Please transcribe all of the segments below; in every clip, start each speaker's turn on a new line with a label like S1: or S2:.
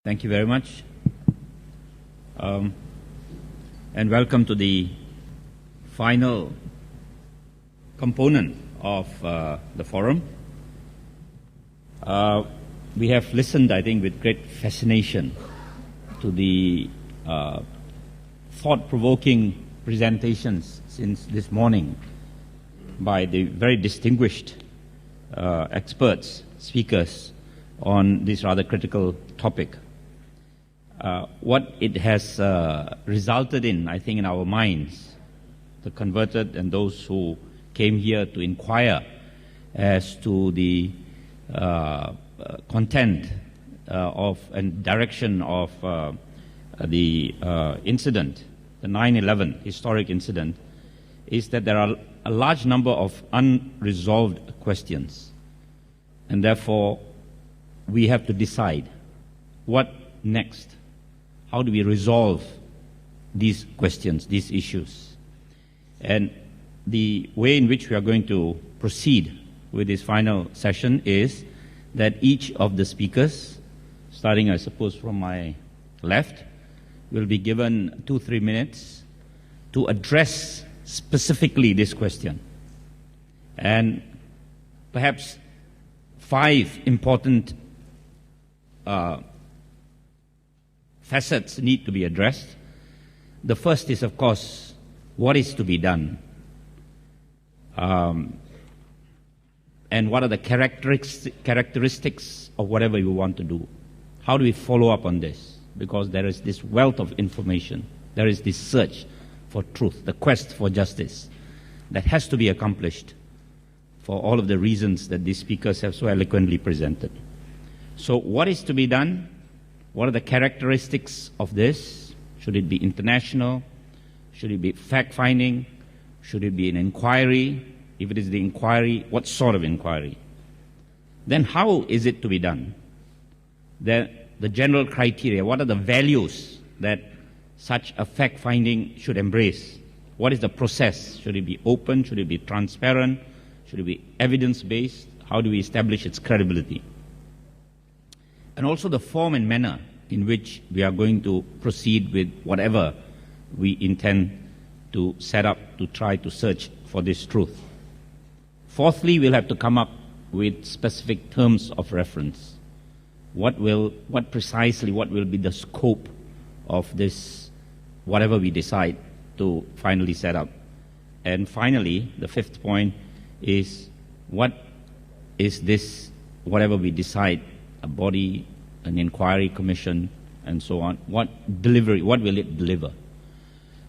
S1: Thank you very much. And welcome to the final component of the forum. We have listened, I think, with great fascination to the thought-provoking presentations since this morning by the very distinguished experts, speakers on this rather critical topic. What it has resulted in, I think, in our minds, the converted and those who came here to inquire as to the content of and direction of the incident, the 9/11 historic incident, is that there are a large number of unresolved questions, and therefore we have to decide what next. How do we resolve these questions, these issues? And the way in which we are going to proceed with this final session is that each of the speakers, starting I suppose from my left, will be given 2-3 minutes to address specifically this question. And perhaps 5 important facets need to be addressed. The first is, of course, what is to be done, and what are the characteristics of whatever you want to do. How do we follow up on this? Because there is this wealth of information, there is this search for truth, the quest for justice that has to be accomplished for all of the reasons that these speakers have so eloquently presented. So what is to be done? What are the characteristics of this? Should it be international? Should it be fact-finding? Should it be an inquiry? If it is the inquiry, what sort of inquiry? Then how is it to be done? The general criteria, what are the values that such a fact-finding should embrace? What is the process? Should it be open? Should it be transparent? Should it be evidence-based? How do we establish its credibility? And also the form and manner in which we are going to proceed with whatever we intend to set up to try to search for this truth. Fourthly, we'll have to come up with specific terms of reference. What precisely will be the scope of this, whatever we decide to finally set up? And finally, the 5th point is, what is this, whatever we decide, a body, an inquiry commission, and so on, what will it deliver?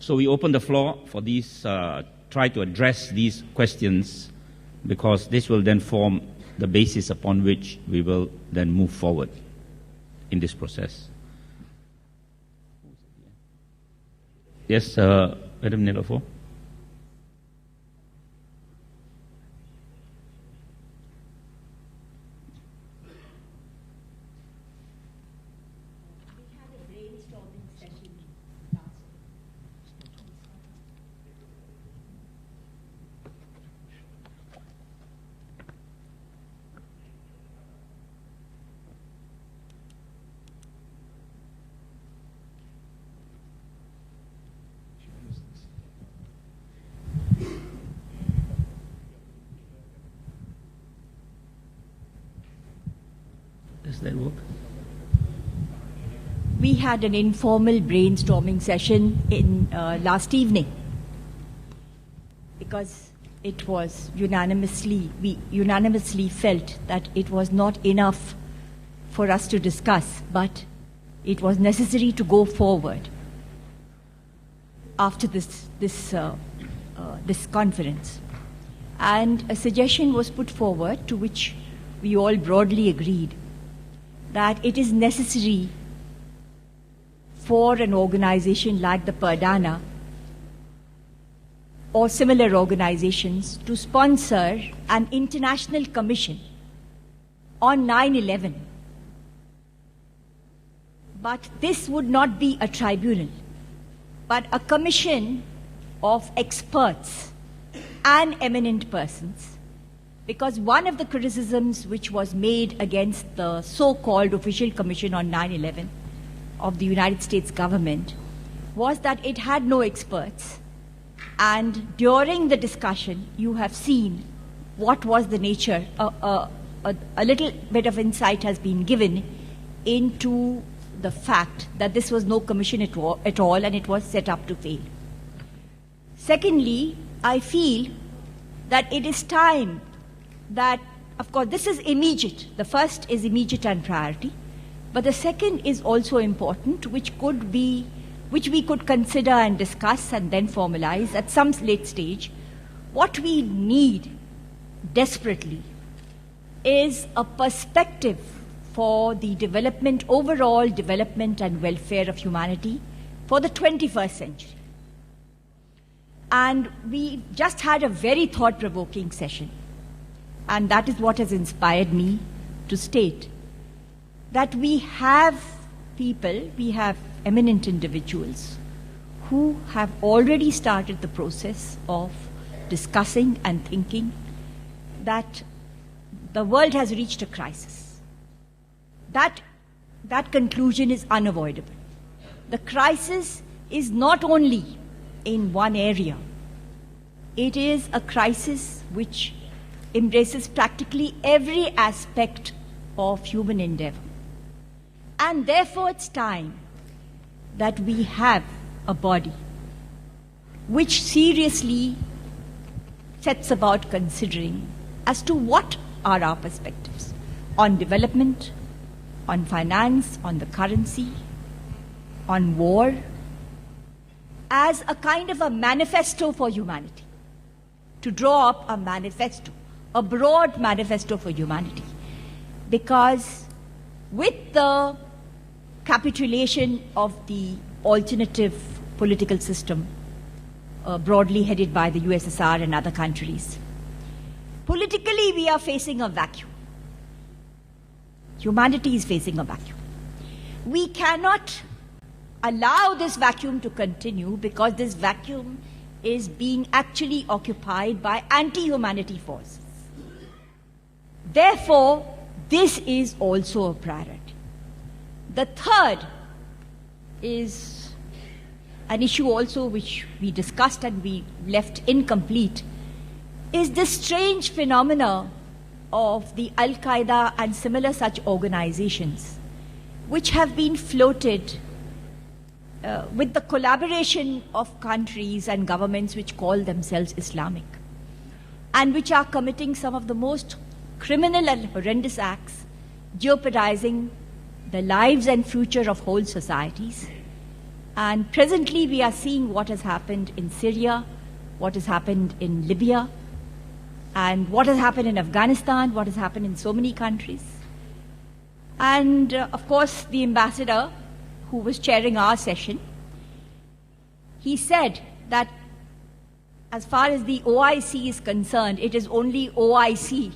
S1: So we open the floor for these, try to address these questions, because this will then form the basis upon which we will then move forward in this process. Yes, Madam Nilofo. Does that work?
S2: We had an informal brainstorming session in last evening, because it was we unanimously felt that it was not enough for us to discuss, but it was necessary to go forward after this conference. And a suggestion was put forward, to which we all broadly agreed, that it is necessary for an organization like the Perdana or similar organizations to sponsor an international commission on 9/11. But this would not be a tribunal, but a commission of experts and eminent persons. Because one of the criticisms which was made against the so-called official commission on 9/11 of the United States government was that it had no experts. And during the discussion, you have seen what was the nature. A little bit of insight has been given into the fact that this was no commission at all, and it was set up to fail. Secondly, I feel that it is time that, of course, this is immediate. The first is immediate and priority, but the second is also important, which we could consider and discuss and then formalize at some late stage. What we need desperately is a perspective for the development, overall development and welfare of humanity for the 21st century. And we just had a very thought-provoking session, and that is what has inspired me to state that we have people, we have eminent individuals who have already started the process of discussing and thinking that the world has reached a crisis. That conclusion is unavoidable. The crisis is not only in one area. It is a crisis which embraces practically every aspect of human endeavor. And therefore it's time that we have a body which seriously sets about considering as to what are our perspectives on development, on finance, on the currency, on war, as a kind of a manifesto for humanity, to draw up a manifesto, a broad manifesto for humanity. Because with the capitulation of the alternative political system, broadly headed by the USSR and other countries, politically we are facing a vacuum. Humanity is facing a vacuum. We cannot allow this vacuum to continue because this vacuum is being actually occupied by anti-humanity forces. Therefore, this is also a priority. The third is an issue also which we discussed and we left incomplete, is this strange phenomena of the Al-Qaeda and similar such organizations which have been floated with the collaboration of countries and governments which call themselves Islamic, and which are committing some of the most criminal and horrendous acts, jeopardizing the lives and future of whole societies. And presently we are seeing what has happened in Syria, what has happened in Libya, and what has happened in Afghanistan, what has happened in so many countries. And of course, the ambassador who was chairing our session, he said that as far as the OIC is concerned, it is only OIC,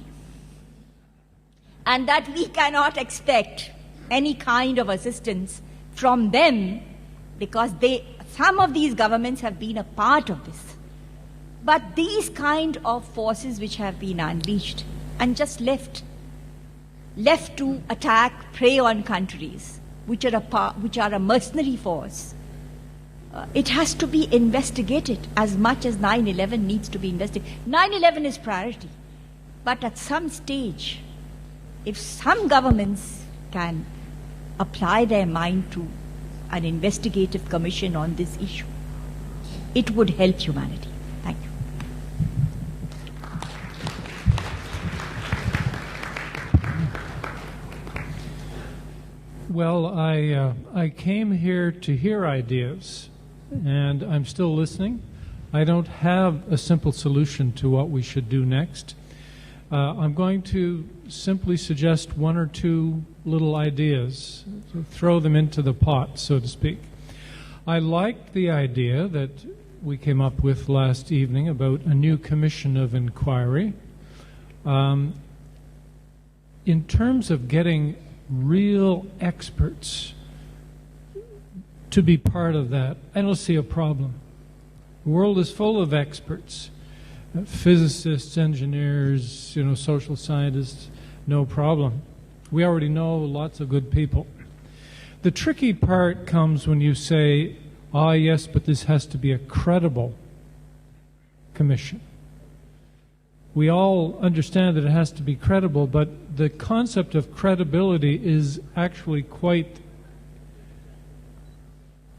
S2: and that we cannot expect any kind of assistance from them because some of these governments have been a part of this. But these kind of forces which have been unleashed and just left to attack, prey on countries, which are a mercenary force, it has to be investigated as much as 9/11 needs to be investigated. 9/11 is priority, but at some stage, if some governments can apply their mind to an investigative commission on this issue, it would help humanity. Thank you.
S3: Well, I came here to hear ideas, and I'm still listening. I don't have a simple solution to what we should do next. I'm going to simply suggest one or two little ideas, to throw them into the pot, so to speak. I like the idea that we came up with last evening about a new commission of inquiry. In terms of getting real experts to be part of that, I don't see a problem. The world is full of experts, physicists, engineers, social scientists, no problem. We already know lots of good people. The tricky part comes when you say, ah, yes, but this has to be a credible commission. We all understand that it has to be credible, but the concept of credibility is actually quite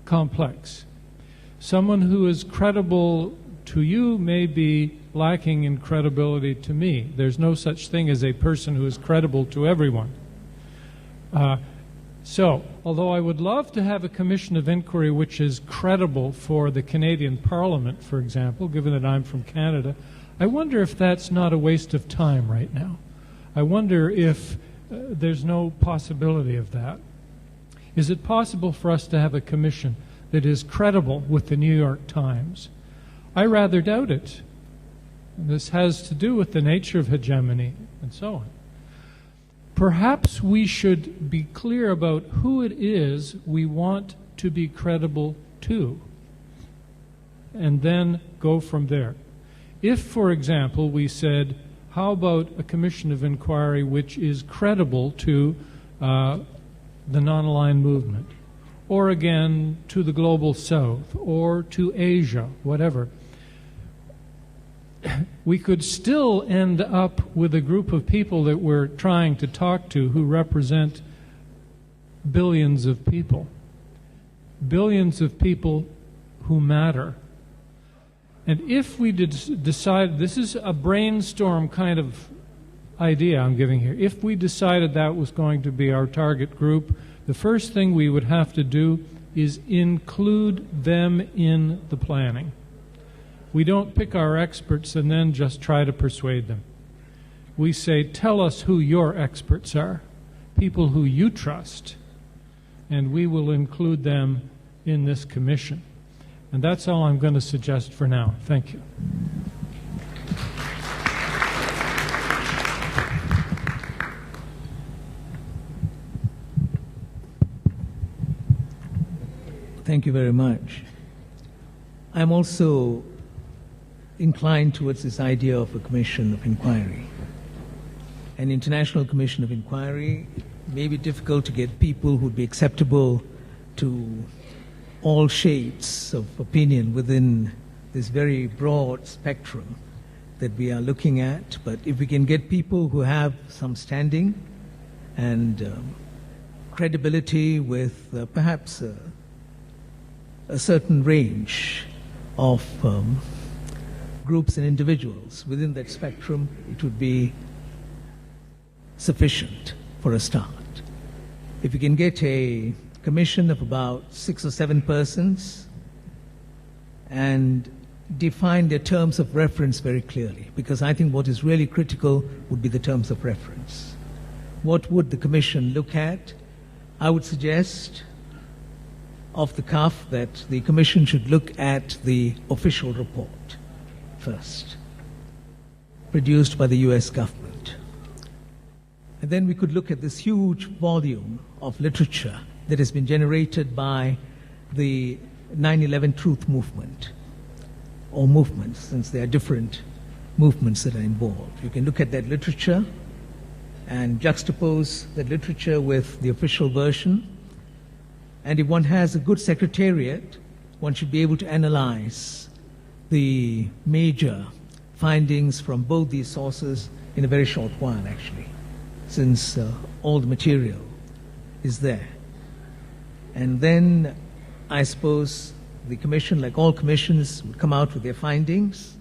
S3: complex. Someone who is credible to you may be lacking in credibility to me. There's no such thing as a person who is credible to everyone. So, although I would love to have a commission of inquiry which is credible for the Canadian Parliament, for example, given that I'm from Canada, I wonder if that's not a waste of time right now. I wonder if there's no possibility of that. Is it possible for us to have a commission that is credible with the New York Times? I rather doubt it. And this has to do with the nature of hegemony and so on. Perhaps we should be clear about who it is we want to be credible to, and then go from there. If, for example, we said, how about a commission of inquiry which is credible to the non-aligned movement, or again to the global south, or to Asia, whatever, we could still end up with a group of people that we're trying to talk to who represent billions of people. Billions of people who matter. And if we decide, this is a brainstorm kind of idea I'm giving here, if we decided that was going to be our target group, the first thing we would have to do is include them in the planning. We don't pick our experts and then just try to persuade them. We say, tell us who your experts are, people who you trust, and we will include them in this commission. And that's all I'm going to suggest for now. Thank you.
S4: Thank you very much. I'm also inclined towards this idea of a commission of inquiry. An international commission of inquiry may be difficult to get people who would be acceptable to all shades of opinion within this very broad spectrum that we are looking at. But if we can get people who have some standing and credibility with perhaps a certain range of groups and individuals within that spectrum, it would be sufficient for a start. If we can get a commission of about 6 or 7 persons and define their terms of reference very clearly, because I think what is really critical would be the terms of reference. What would the commission look at? I would suggest off the cuff that the commission should look at the official report first, produced by the US government. And then we could look at this huge volume of literature that has been generated by the 9/11 truth movement, or movements, since there are different movements that are involved. You can look at that literature and juxtapose that literature with the official version. And if one has a good secretariat, one should be able to analyze the major findings from both these sources in a very short while, actually, since all the material is there. And then I suppose the commission, like all commissions, would come out with their findings,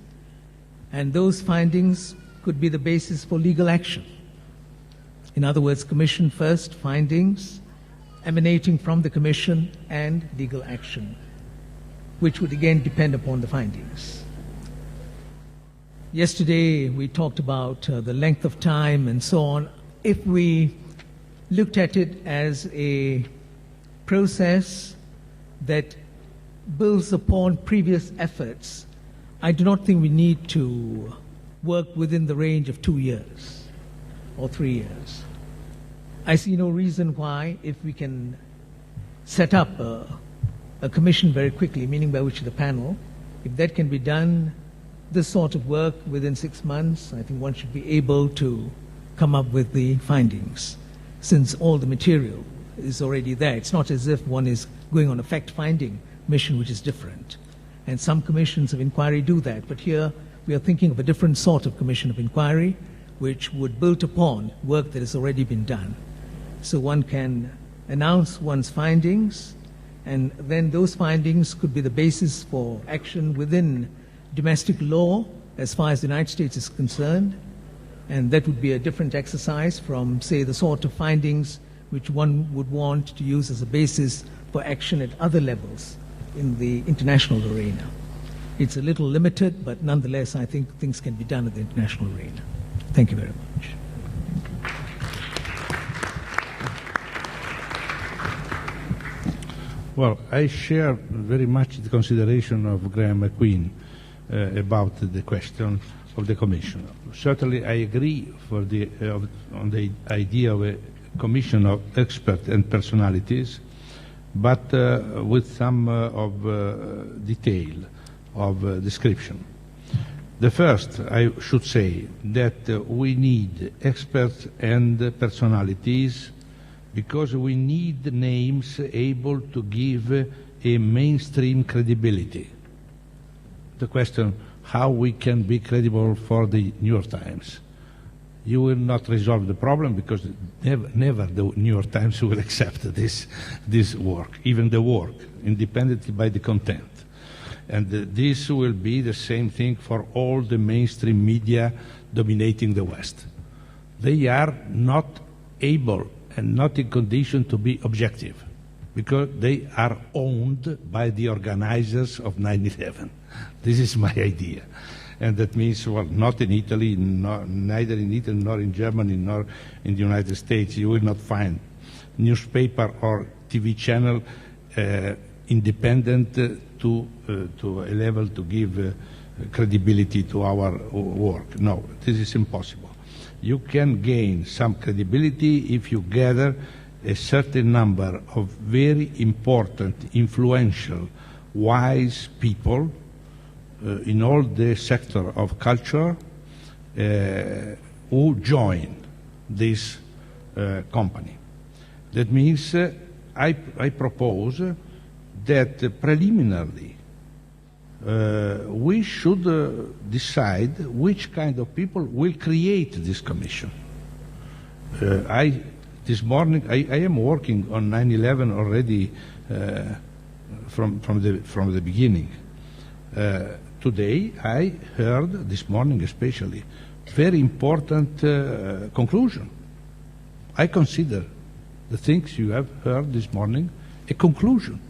S4: and those findings could be the basis for legal action. In other words, commission first, findings emanating from the commission, and legal action, which would again depend upon the findings. Yesterday we talked about the length of time and so on. If we looked at it as a process that builds upon previous efforts, I do not think we need to work within the range of 2 years or 3 years. I see no reason why, if we can set up a commission very quickly, meaning by which the panel, if that can be done, this sort of work within 6 months, I think one should be able to come up with the findings, since all the material is already there. It's not as if one is going on a fact-finding mission, which is different. And some commissions of inquiry do that. But here we are thinking of a different sort of commission of inquiry, which would build upon work that has already been done. So one can announce one's findings, and then those findings could be the basis for action within domestic law as far as the United States is concerned. And that would be a different exercise from, say, the sort of findings which one would want to use as a basis for action at other levels in the international arena. It's a little limited, but nonetheless, I think things can be done at the international arena. Thank you very much.
S5: Well, I share very much the consideration of Graham McQueen about the question of the Commission. Certainly, I agree on the idea of a commission of experts and personalities, but with some detail of description. The first, I should say that we need experts and personalities because we need names able to give a mainstream credibility. The question, how we can be credible for the New York Times. You will not resolve the problem because never the New York Times will accept this work, even the work, independently by the content. And this will be the same thing for all the mainstream media dominating the West. They are not able and not in condition to be objective because they are owned by the organizers of 9/11. This is my idea. And that means, well, not in Italy, neither in Italy, nor in Germany, nor in the United States. You will not find newspaper or TV channel independent to a level to give credibility to our work. No, this is impossible. You can gain some credibility if you gather a certain number of very important, influential, wise people in all the sector of culture who join this company. That means I propose that preliminarily we should decide which kind of people will create this commission. This morning I am working on 9/11 already from the beginning. Today I heard, this morning especially, very important conclusion. I consider the things you have heard this morning a conclusion.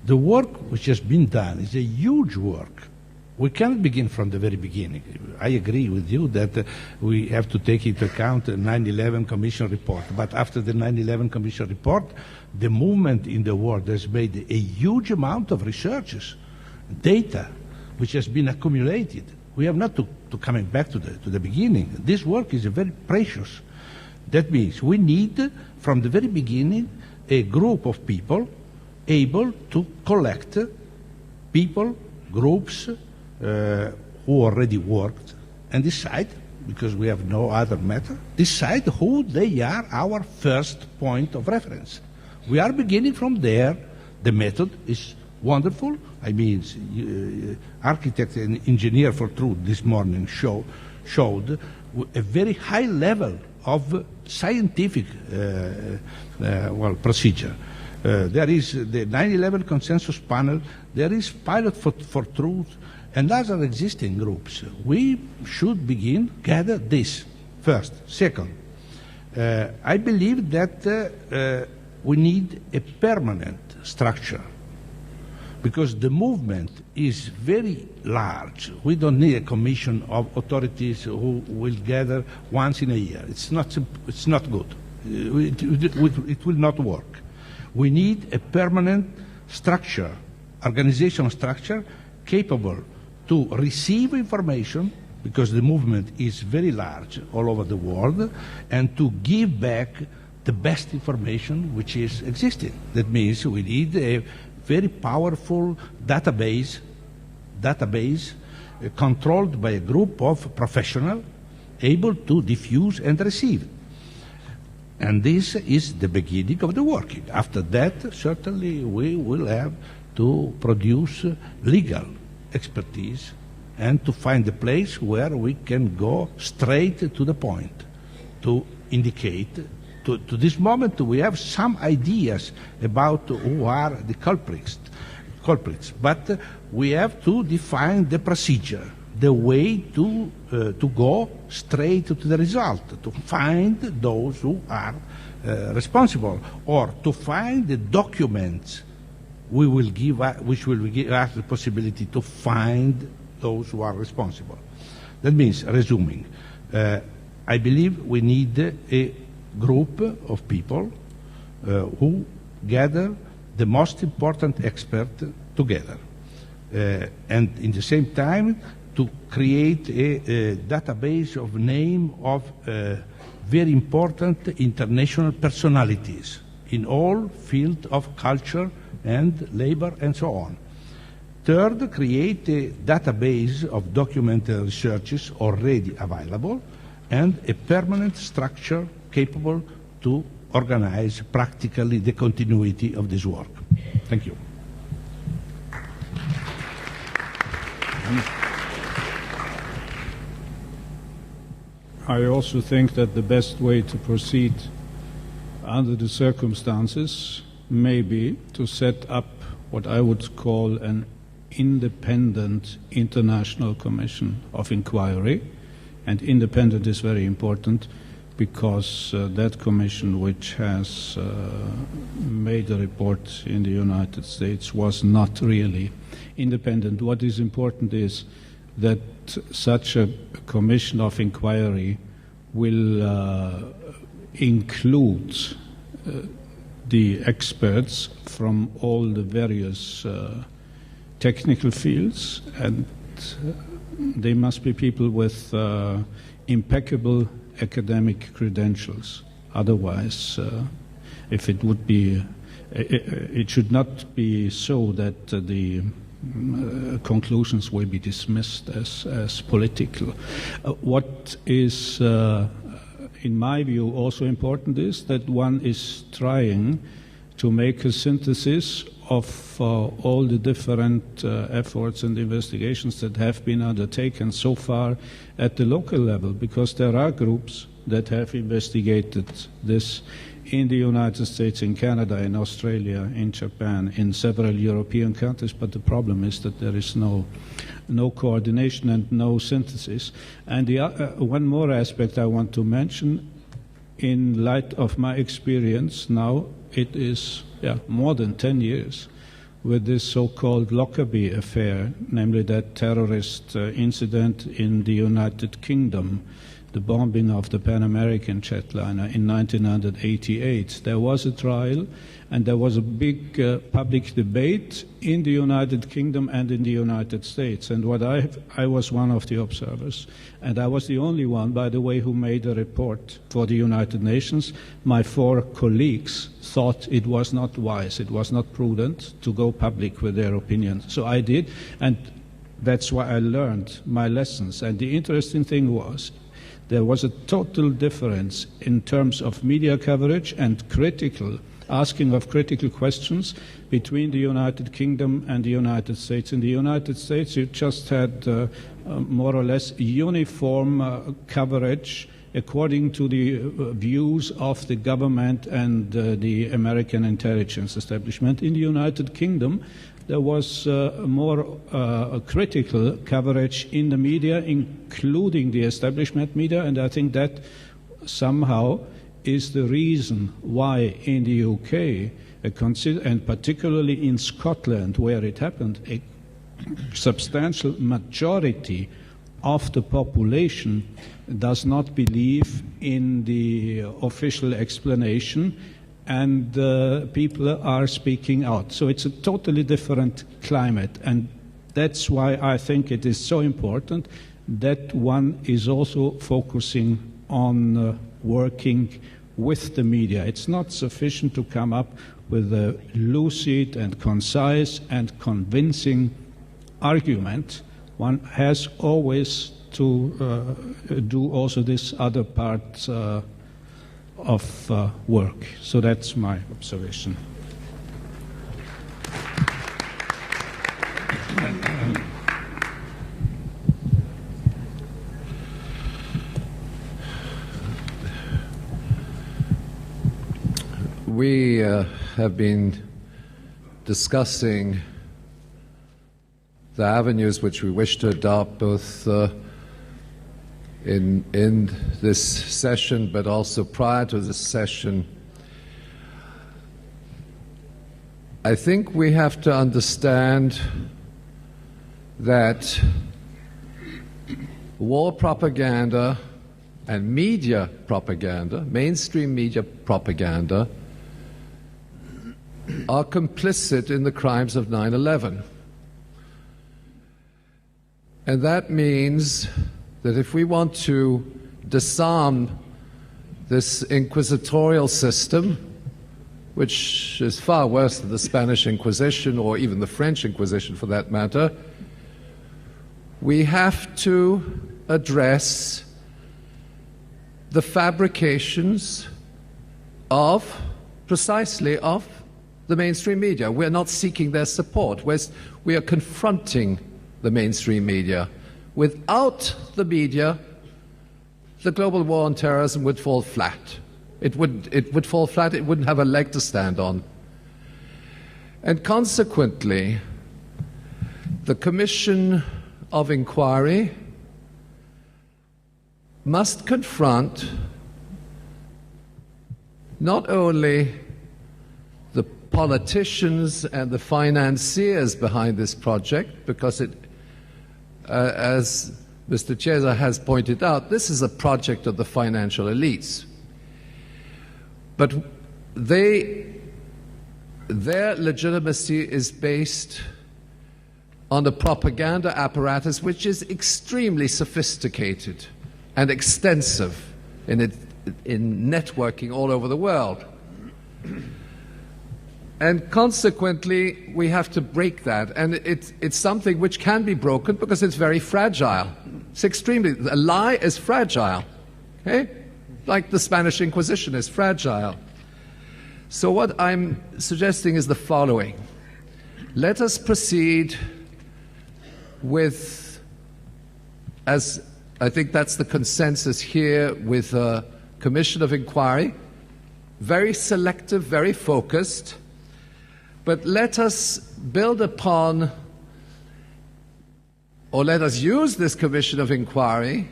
S5: The work which has been done is a huge work. We cannot begin from the very beginning. I agree with you that we have to take into account the 9/11 Commission report. But after the 9/11 Commission report, the movement in the world has made a huge amount of researches, data, which has been accumulated. We have not to coming back to the beginning. This work is very precious. That means we need, from the very beginning, a group of people able to collect people, groups who already worked and decide, because we have no other matter, decide who they are our first point of reference. We are beginning from there. The method is wonderful. I mean, architect and engineer for truth this morning showed a very high level of scientific procedure. There is the 9/11 consensus panel, there is Pilot for Truth, and other existing groups. We should begin gather this first. Second, I believe that we need a permanent structure because the movement is very large. We don't need a commission of authorities who will gather once in a year. It's not good. It will not work. We need a permanent structure, organizational structure, capable to receive information, because the movement is very large all over the world, and to give back the best information which is existing. That means we need a very powerful database controlled by a group of professionals able to diffuse and receive. And this is the beginning of the working. After that, certainly we will have to produce legal expertise and to find a place where we can go straight to the point, to indicate. To this moment, we have some ideas about who are the culprits, but we have to define the procedure, the way to go straight to the result, to find those who are responsible, or to find the documents which will give us the possibility to find those who are responsible. That means, resuming, I believe we need a group of people who gather the most important experts together, and in the same time to create a database of name of very important international personalities in all fields of culture and labor and so on. Third, create a database of documented researches already available and a permanent structure capable to organize practically the continuity of this work. Thank you.
S6: I also think that the best way to proceed under the circumstances may be to set up what I would call an independent international commission of inquiry. And independent is very important because that commission, which has made a report in the United States, was not really independent. What is important is that such a commission of inquiry will include the experts from all the various technical fields, and they must be people with impeccable academic credentials. Otherwise, if it would be, it should not be so that the conclusions will be dismissed as political. What is, in my view, also important is that one is trying to make a synthesis of all the different efforts and investigations that have been undertaken so far at the local level, because there are groups that have investigated this in the United States, in Canada, in Australia, in Japan, in several European countries, but the problem is that there is no coordination and no synthesis. And the, one more aspect I want to mention, in light of my experience now, it is more than 10 years with this so-called Lockerbie affair, namely that terrorist incident in the United Kingdom, the bombing of the Pan American jetliner in 1988. There was a trial, and there was a big public debate in the United Kingdom and in the United States. And I was one of the observers, and I was the only one, by the way, who made a report for the United Nations. My 4 colleagues thought it was not wise, it was not prudent to go public with their opinions. So I did, and that's why I learned my lessons. And the interesting thing was, there was a total difference in terms of media coverage and asking of critical questions between the United Kingdom and the United States. In the United States, you just had more or less uniform coverage according to the views of the government and the American intelligence establishment. In the United Kingdom, there was more critical coverage in the media, including the establishment media, and I think that somehow is the reason why in the UK, and particularly in Scotland, where it happened, a substantial majority of the population does not believe in the official explanation, and people are speaking out. So it's a totally different climate, and that's why I think it is so important that one is also focusing on working with the media. It's not sufficient to come up with a lucid and concise and convincing argument. One has always to do also this other part of work. So that's my observation.
S7: We have been discussing the avenues which we wish to adopt both in this session but also prior to this session. I think we have to understand that war propaganda and media propaganda, mainstream media propaganda, are complicit in the crimes of 9/11. And that means that if we want to disarm this inquisitorial system, which is far worse than the Spanish Inquisition or even the French Inquisition for that matter, we have to address the fabrications of, precisely of, the mainstream media. We're not seeking their support. We are confronting the mainstream media. Without the media, the global war on terrorism would fall flat. It would fall flat. It wouldn't have a leg to stand on. And consequently, the Commission of Inquiry must confront not only the politicians and the financiers behind this project, because it, as Mr. Chiesa has pointed out, this is a project of the financial elites. But their legitimacy is based on a propaganda apparatus which is extremely sophisticated and extensive in networking all over the world. And consequently, we have to break that. And it's something which can be broken because it's very fragile. It's extremely, a lie is fragile, okay? Like the Spanish Inquisition is fragile. So what I'm suggesting is the following. Let us proceed with, as I think that's the consensus here, with a commission of inquiry, very selective, very focused, but let us build upon, or let us use this commission of inquiry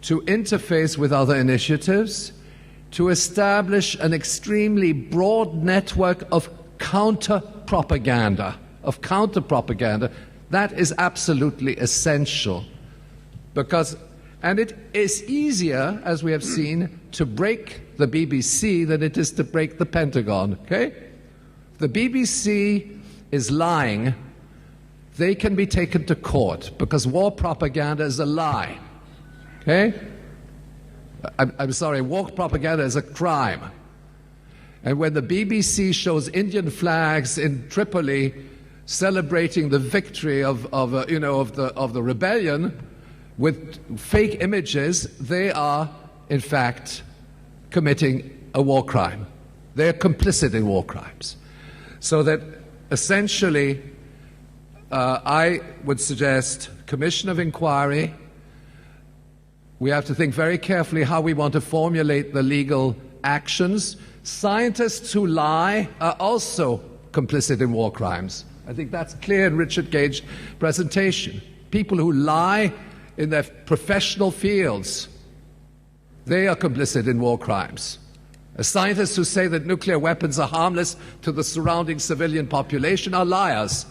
S7: to interface with other initiatives, to establish an extremely broad network of counter-propaganda, That is absolutely essential. Because, and it is easier, as we have seen, to break the BBC than it is to break the Pentagon, okay? The BBC is lying. They can be taken to court because war propaganda is a lie, okay? I'm sorry, war propaganda is a crime. And when the BBC shows Indian flags in Tripoli celebrating the victory of the rebellion with fake images, they are, in fact, committing a war crime. They are complicit in war crimes. So that essentially, I would suggest commission of inquiry. We have to think very carefully how we want to formulate the legal actions. Scientists who lie are also complicit in war crimes. I think that's clear in Richard Gage's presentation. People who lie in their professional fields, they are complicit in war crimes. Scientists who say that nuclear weapons are harmless to the surrounding civilian population are liars,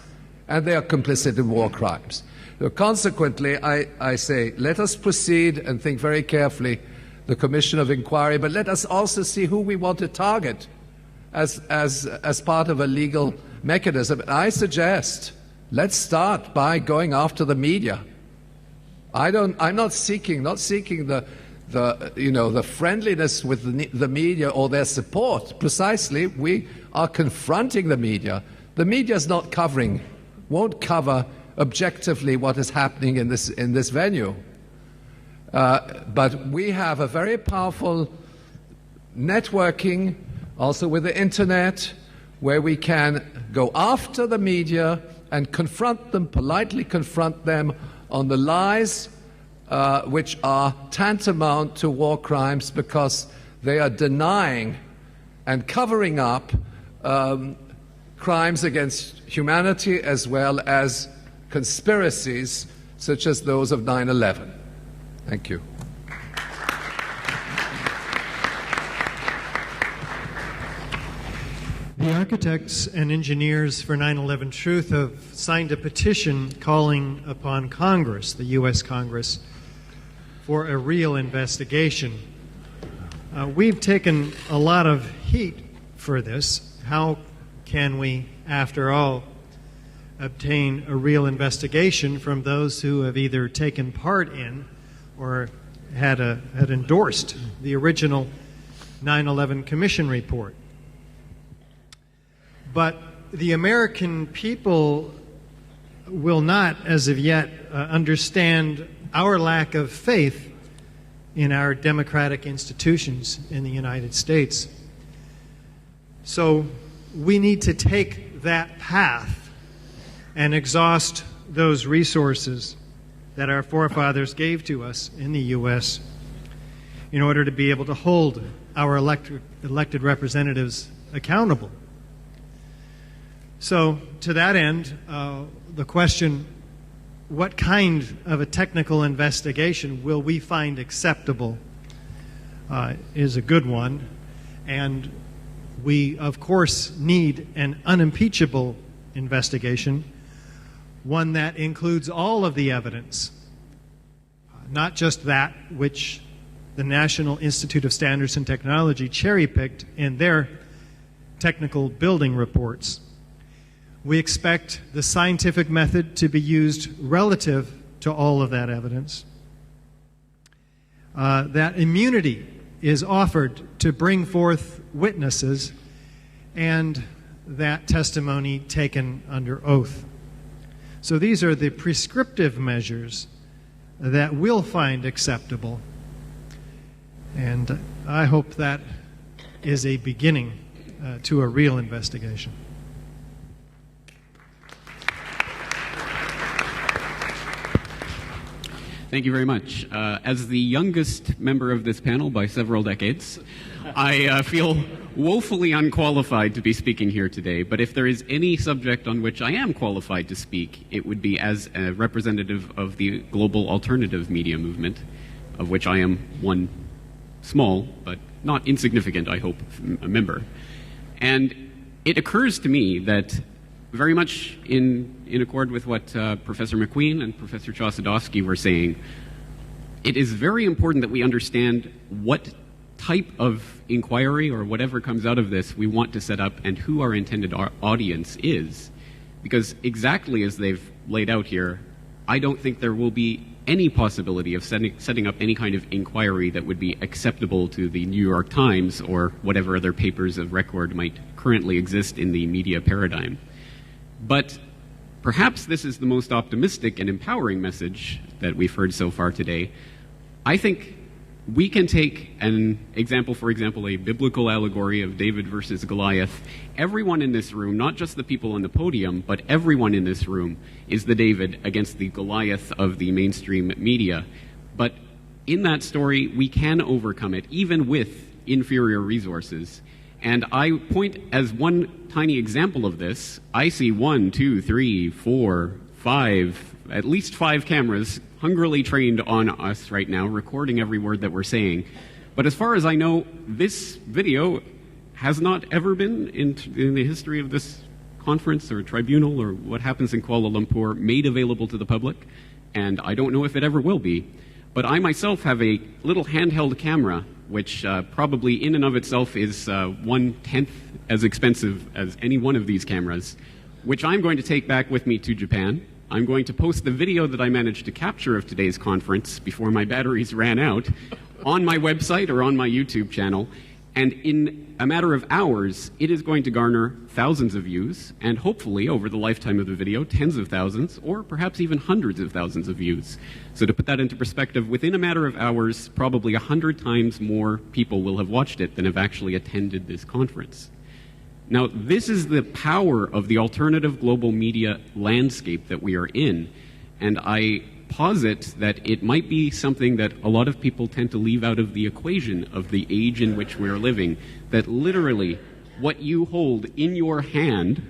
S7: and they are complicit in war crimes. So consequently, I say, let us proceed and think very carefully the commission of inquiry, but let us also see who we want to target as part of a legal mechanism. I suggest, let's start by going after the media. I'm not seeking the friendliness with the media or their support. Precisely, we are confronting the media. The media is not covering, won't cover objectively what is happening in this venue. But we have a very powerful networking, also with the internet, where we can go after the media and confront them, politely confront them on the lies which are tantamount to war crimes, because they are denying and covering up crimes against humanity as well as conspiracies such as those of 9/11. Thank you.
S8: The architects and engineers for 9/11 Truth have signed a petition calling upon Congress, the U.S. Congress, for a real investigation. We've taken a lot of heat for this. How can we, after all, obtain a real investigation from those who have either taken part in or had endorsed the original 9/11 Commission report? But the American people will not, as of yet, understand our lack of faith in our democratic institutions in the United States. So we need to take that path and exhaust those resources that our forefathers gave to us in the U.S. in order to be able to hold our elected representatives accountable. So, to that end, the question, what kind of a technical investigation will we find acceptable, is a good one. And we, of course, need an unimpeachable investigation, one that includes all of the evidence, not just that which the National Institute of Standards and Technology cherry-picked in their technical building reports. We expect the scientific method to be used relative to all of that evidence. That immunity is offered to bring forth witnesses, and that testimony taken under oath. So these are the prescriptive measures that we'll find acceptable. And I hope that is a beginning to a real investigation.
S9: Thank you very much. As the youngest member of this panel by several decades, I feel woefully unqualified to be speaking here today, but if there is any subject on which I am qualified to speak, it would be as a representative of the global alternative media movement, of which I am one small, but not insignificant, I hope, a member. And it occurs to me that very much in accord with what Professor McQueen and Professor Chodosky were saying, it is very important that we understand what type of inquiry or whatever comes out of this we want to set up and who our intended audience is. Because exactly as they've laid out here, I don't think there will be any possibility of setting up any kind of inquiry that would be acceptable to the New York Times or whatever other papers of record might currently exist in the media paradigm. But perhaps this is the most optimistic and empowering message that we've heard so far today. I think we can take an example, for example, a biblical allegory of David versus Goliath. Everyone in this room, not just the people on the podium, but everyone in this room is the David against the Goliath of the mainstream media. But in that story, we can overcome it, even with inferior resources. And I point as one tiny example of this. I see 1, 2, 3, 4, 5, at least 5 cameras hungrily trained on us right now, recording every word that we're saying. But as far as I know, this video has not ever been in the history of this conference or tribunal or what happens in Kuala Lumpur made available to the public. And I don't know if it ever will be. But I myself have a little handheld camera, which probably in and of itself is 1/10 as expensive as any one of these cameras, which I'm going to take back with me to Japan. I'm going to post the video that I managed to capture of today's conference before my batteries ran out on my website or on my YouTube channel. And in a matter of hours, it is going to garner thousands of views, and hopefully, over the lifetime of the video, tens of thousands, or perhaps even hundreds of thousands of views. So to put that into perspective, within a matter of hours, probably 100 times more people will have watched it than have actually attended this conference. Now, this is the power of the alternative global media landscape that we are in, and I posit that it might be something that a lot of people tend to leave out of the equation of the age in which we are living, that literally what you hold in your hand,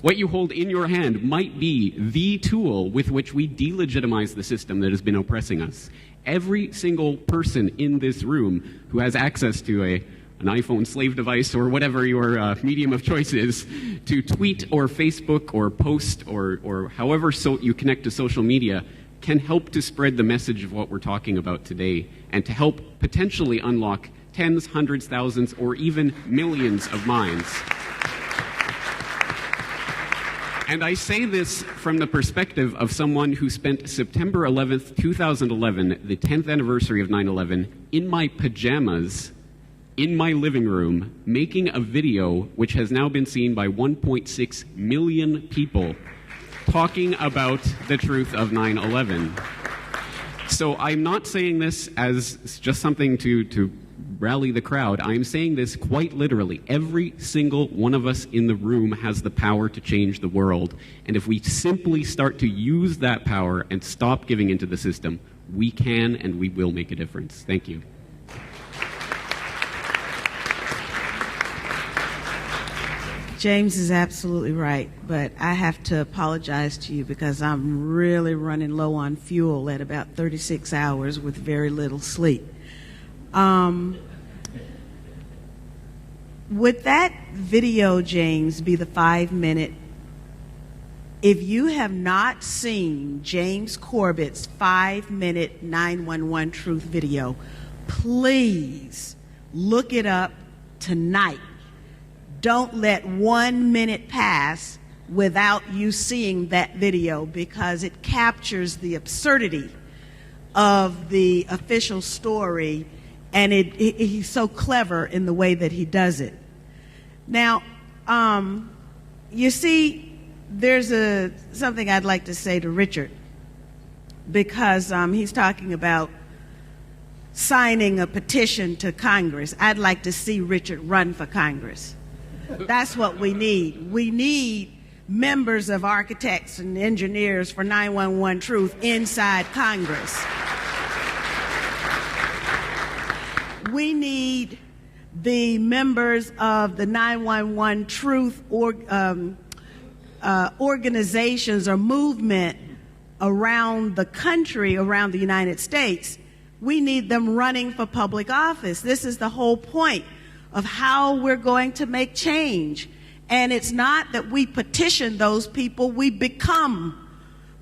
S9: what you hold in your hand might be the tool with which we delegitimize the system that has been oppressing us. Every single person in this room who has access to an iPhone slave device or whatever your medium of choice is, to tweet or Facebook or post or however you connect to social media, can help to spread the message of what we're talking about today and to help potentially unlock tens, hundreds, thousands, or even millions of minds. And I say this from the perspective of someone who spent September 11th, 2011, the 10th anniversary of 9/11, in my pajamas in my living room, making a video which has now been seen by 1.6 million people talking about the truth of 9/11. So I'm not saying this as just something to rally the crowd. I'm saying this quite literally. Every single one of us in the room has the power to change the world. And if we simply start to use that power and stop giving into the system, we can and we will make a difference. Thank you.
S10: James is absolutely right, but I have to apologize to you because I'm really running low on fuel at about 36 hours with very little sleep. Would that video, James, be the 5-minute? If you have not seen James Corbett's 5-minute 911 truth video, please look it up tonight. Don't let 1 minute pass without you seeing that video because it captures the absurdity of the official story, and he's so clever in the way that he does it. Now, you see, there's something I'd like to say to Richard because he's talking about signing a petition to Congress. I'd like to see Richard run for Congress. That's what we need. We need members of architects and engineers for 911 Truth inside Congress. We need the members of the 911 Truth organizations or movement around the country, around the United States. We need them running for public office. This is the whole point of how we're going to make change. And it's not that we petition those people, we become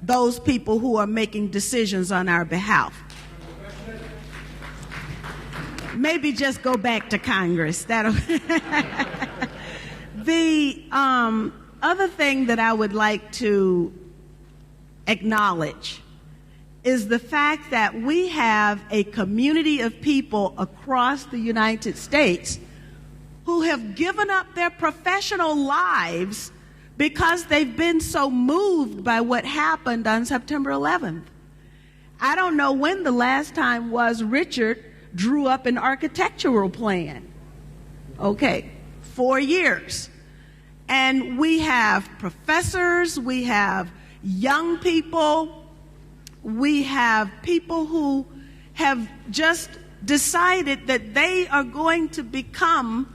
S10: those people who are making decisions on our behalf. Maybe just go back to Congress. That'll The other thing that I would like to acknowledge is the fact that we have a community of people across the United States who have given up their professional lives because they've been so moved by what happened on September 11th. I don't know when the last time was Richard drew up an architectural plan. Okay, 4 years. And we have professors, we have young people, we have people who have just decided that they are going to become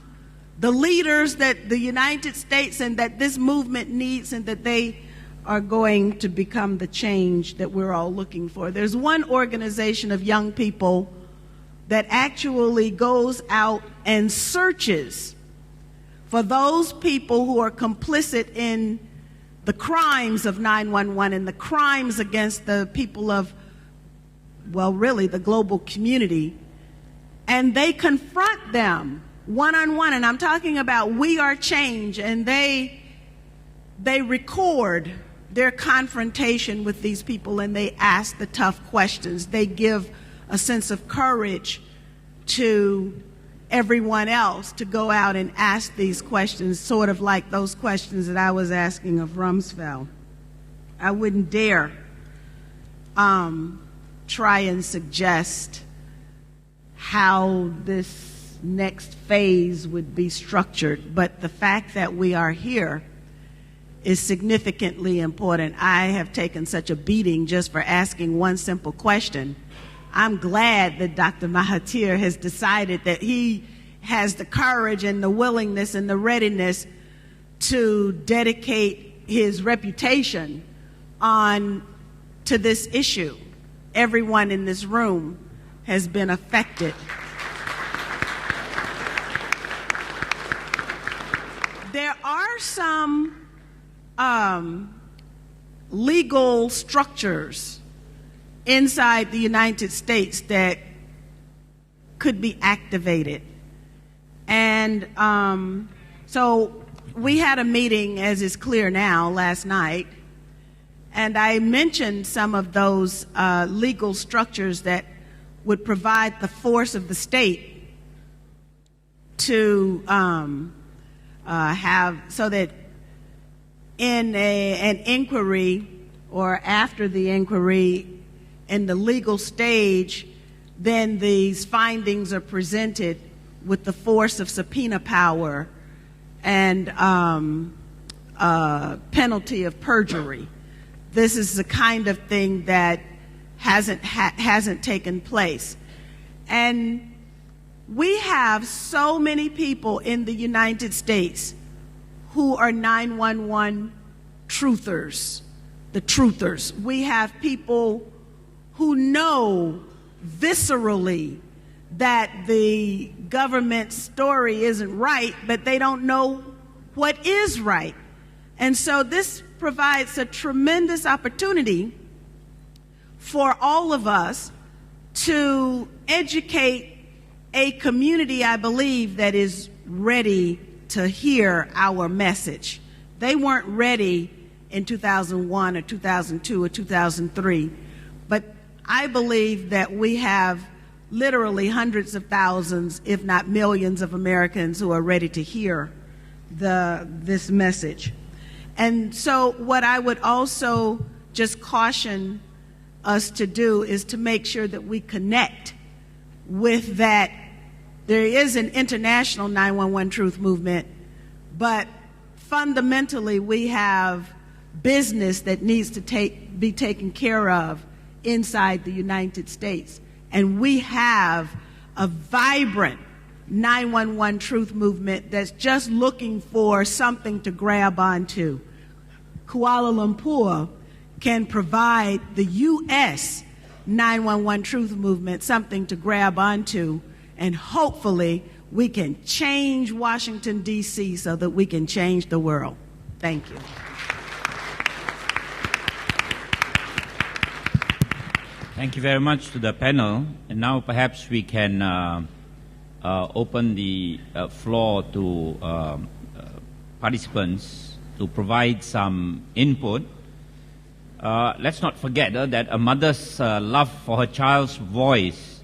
S10: the leaders that the United States and that this movement needs, and that they are going to become the change that we're all looking for. There's one organization of young people that actually goes out and searches for those people who are complicit in the crimes of 911 and the crimes against the people of, well, really the global community, and they confront them one-on-one. And I'm talking about We Are Change, and they record their confrontation with these people, and they ask the tough questions. They give a sense of courage to everyone else to go out and ask these questions, sort of like those questions that I was asking of Rumsfeld. I wouldn't dare try and suggest how this next phase would be structured, but the fact that we are here is significantly important. I have taken such a beating just for asking one simple question. I'm glad that Dr. Mahathir has decided that he has the courage and the willingness and the readiness to dedicate his reputation to this issue. Everyone in this room has been affected. There are some legal structures inside the United States that could be activated. And so we had a meeting, as is clear now, last night, and I mentioned some of those legal structures that would provide the force of the state to have, so that in an inquiry or after the inquiry in the legal stage, then these findings are presented with the force of subpoena power and penalty of perjury. This is the kind of thing that hasn't taken place. And we have so many people in the United States who are 911 truthers, the truthers. We have people who know viscerally that the government story isn't right, but they don't know what is right. And so this provides a tremendous opportunity for all of us to educate a community, I believe, that is ready to hear our message. They weren't ready in 2001 or 2002 or 2003, but I believe that we have literally hundreds of thousands, if not millions, of Americans who are ready to hear this message. And so what I would also just caution us to do is to make sure that we connect with that. There is an international 911 truth movement, but fundamentally we have business that needs to be taken care of inside the United States. And we have a vibrant 911 truth movement that's just looking for something to grab onto. Kuala Lumpur can provide the U.S. 911 truth movement something to grab onto, and hopefully we can change Washington, D.C. so that we can change the world. Thank you.
S1: Thank you very much to the panel. And now perhaps we can open the floor to participants to provide some input. Let's not forget that a mother's love for her child's voice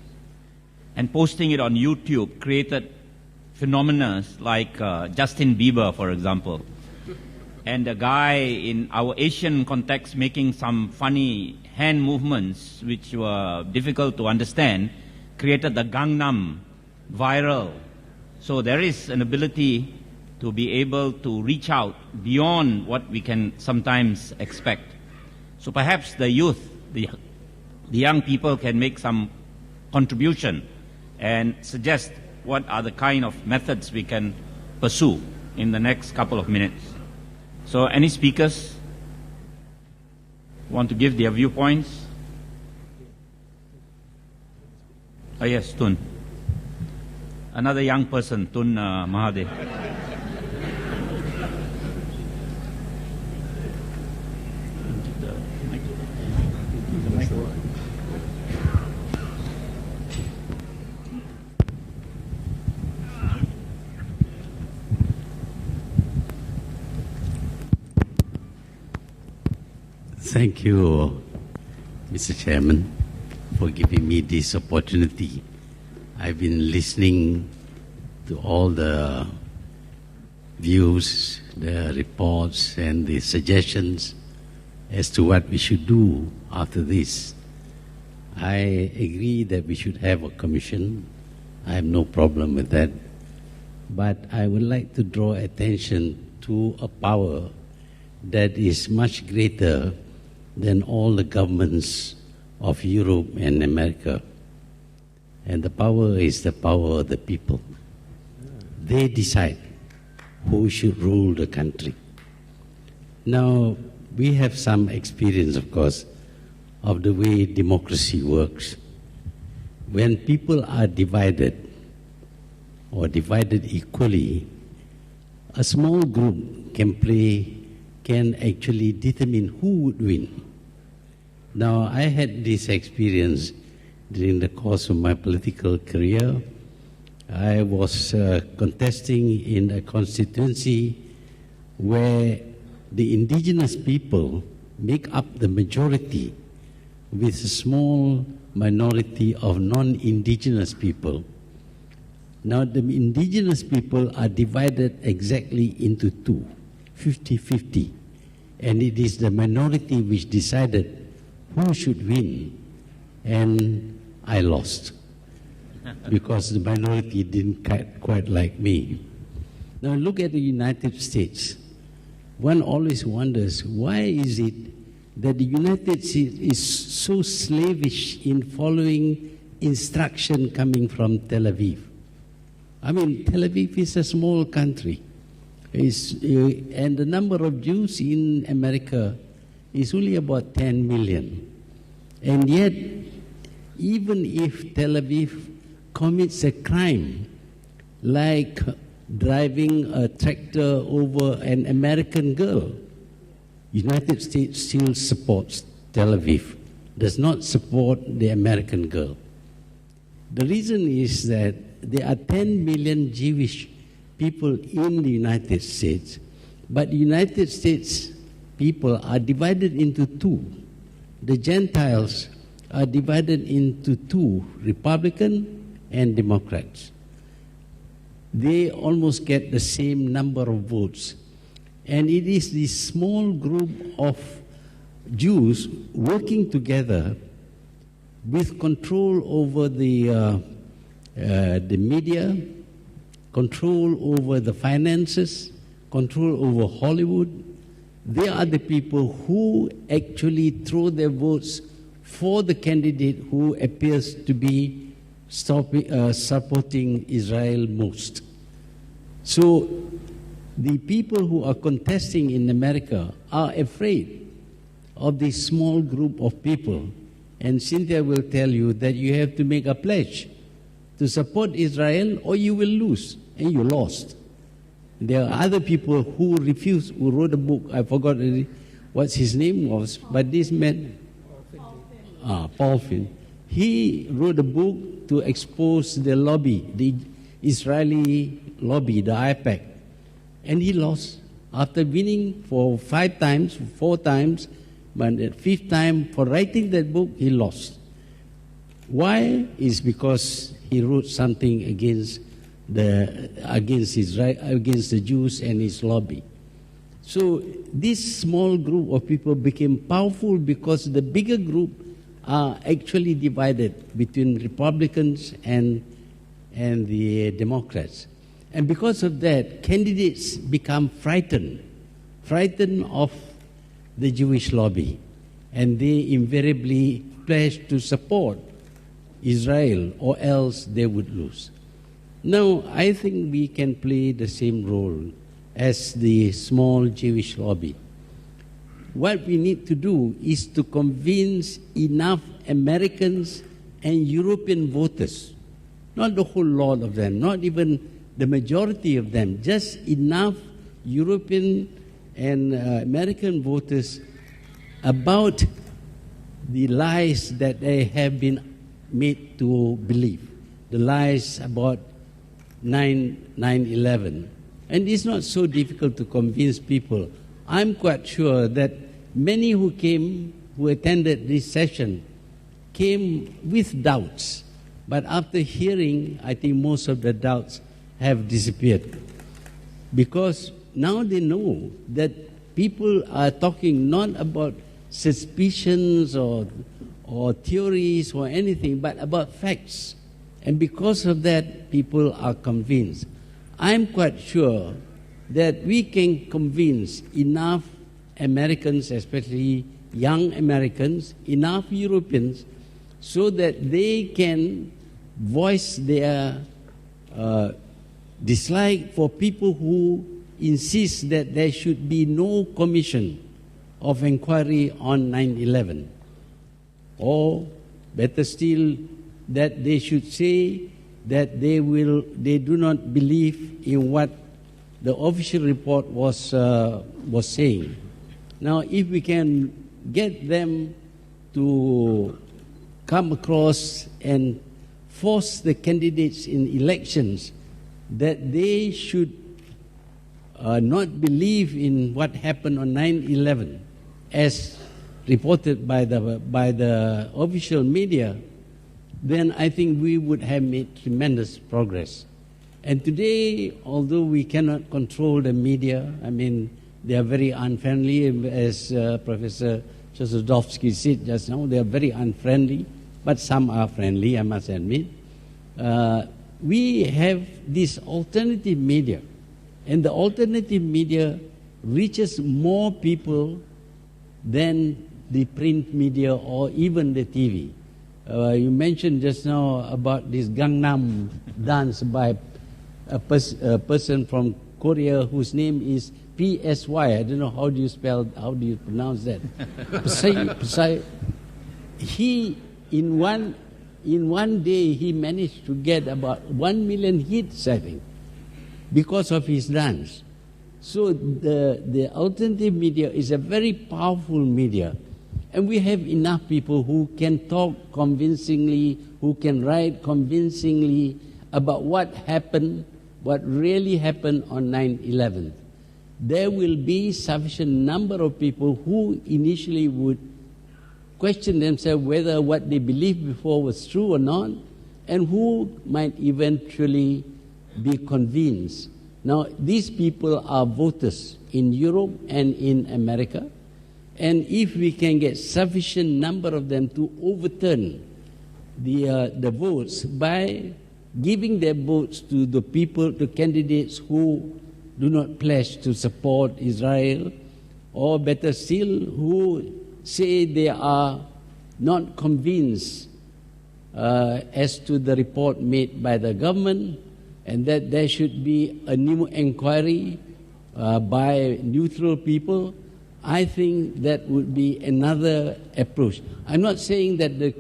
S1: and posting it on YouTube created phenomena like Justin Bieber, for example. And a guy in our Asian context making some funny hand movements which were difficult to understand created the Gangnam viral. So there is an ability to be able to reach out beyond what we can sometimes expect. So perhaps the youth, the young people can make some contribution and suggest what are the kind of methods we can pursue in the next couple of minutes. So any speakers want to give their viewpoints? Oh yes, Tun. Another young person, Tun Mahathir.
S11: Thank you, Mr. Chairman, for giving me this opportunity. I've been listening to all the views, the reports, and the suggestions as to what we should do after this. I agree that we should have a commission. I have no problem with that. But I would like to draw attention to a power that is much greater than all the governments of Europe and America. And the power is the power of the people. They decide who should rule the country. Now, we have some experience, of course, of the way democracy works. When people are divided, or divided equally, a small group can actually determine who would win. Now, I had this experience during the course of my political career. I was contesting in a constituency where the indigenous people make up the majority with a small minority of non-indigenous people. Now, the indigenous people are divided exactly into two, 50-50. And it is the minority which decided who should win. And I lost because the minority didn't quite like me. Now, look at the United States. One always wonders, why is it that the United States is so slavish in following instruction coming from Tel Aviv? I mean, Tel Aviv is a small country, and the number of Jews in America is only about 10 million. And yet, even if Tel Aviv commits a crime, like driving a tractor over an American girl, United States still supports Tel Aviv, does not support the American girl. The reason is that there are 10 million Jewish people in the United States, but the United States people are divided into two. The Gentiles are divided into two, Republican and Democrats. They almost get the same number of votes. And it is this small group of Jews working together with control over the media, control over the finances, control over Hollywood. They are the people who actually throw their votes for the candidate who appears to be supporting Israel most. So the people who are contesting in America are afraid of this small group of people. And Cynthia will tell you that you have to make a pledge to support Israel or you will lose, and you lost. There are other people who refused, who wrote a book, I forgot what his name was, but this man, Paul Finn, he wrote a book to expose the lobby, the Israeli lobby, the IPAC, and he lost. After winning for 5 times, 4 times, but the 5th time for writing that book, he lost. Why? Is because he wrote something against Israel, against the Jews and his lobby. So this small group of people became powerful because the bigger group are actually divided between Republicans and the Democrats. And because of that, candidates become frightened of the Jewish lobby. And they invariably pledge to support Israel, or else they would lose. Now, I think we can play the same role as the small Jewish lobby. What we need to do is to convince enough Americans and European voters, not the whole lot of them, not even the majority of them, just enough European and American voters about the lies that they have been made to believe, the lies about 9/11. And it's not so difficult to convince people. I'm quite sure that many who attended this session, came with doubts. But after hearing, I think most of the doubts have disappeared. Because now they know that people are talking not about suspicions or theories or anything, but about facts. And because of that, people are convinced. I'm quite sure that we can convince enough Americans, especially young Americans, enough Europeans, so that they can voice their dislike for people who insist that there should be no commission of inquiry on 9/11. Or, better still, that they should say that they do not believe in what the official report was saying. Now, if we can get them to come across and force the candidates in elections that they should not believe in what happened on 9/11 as reported by the official media, then I think we would have made tremendous progress. And today, although we cannot control the media, I mean, they are very unfriendly, as Professor Podolski said just now, they are very unfriendly, but some are friendly, I must admit. We have this alternative media, and the alternative media reaches more people than the print media or even the TV. You mentioned just now about this Gangnam dance by a person from Korea whose name is P.S.Y. I don't know how do you pronounce that? He in one day he managed to get about 1 million hits, I think, because of his dance. So the alternative media is a very powerful media. And we have enough people who can talk convincingly, who can write convincingly about what happened, what really happened on 9/11. There will be sufficient number of people who initially would question themselves whether what they believed before was true or not, and who might eventually be convinced. Now, these people are voters in Europe and in America. And if we can get sufficient number of them to overturn the votes by giving their votes to the people, the candidates who do not pledge to support Israel, or better still, who say they are not convinced as to the report made by the government, and that there should be a new inquiry by neutral people, I think that would be another approach. I'm not saying that the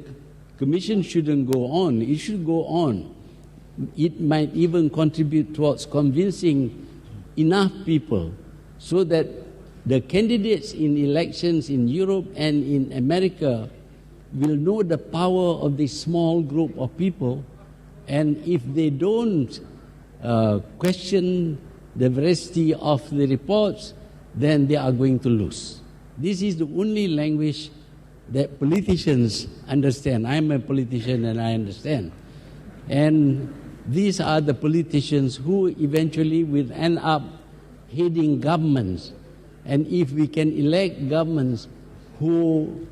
S11: commission shouldn't go on. It should go on. It might even contribute towards convincing enough people so that the candidates in elections in Europe and in America will know the power of this small group of people, and if they don't question the veracity of the reports, then they are going to lose. This is the only language that politicians understand. I'm a politician and I understand. And these are the politicians who eventually will end up heading governments. And if we can elect governments who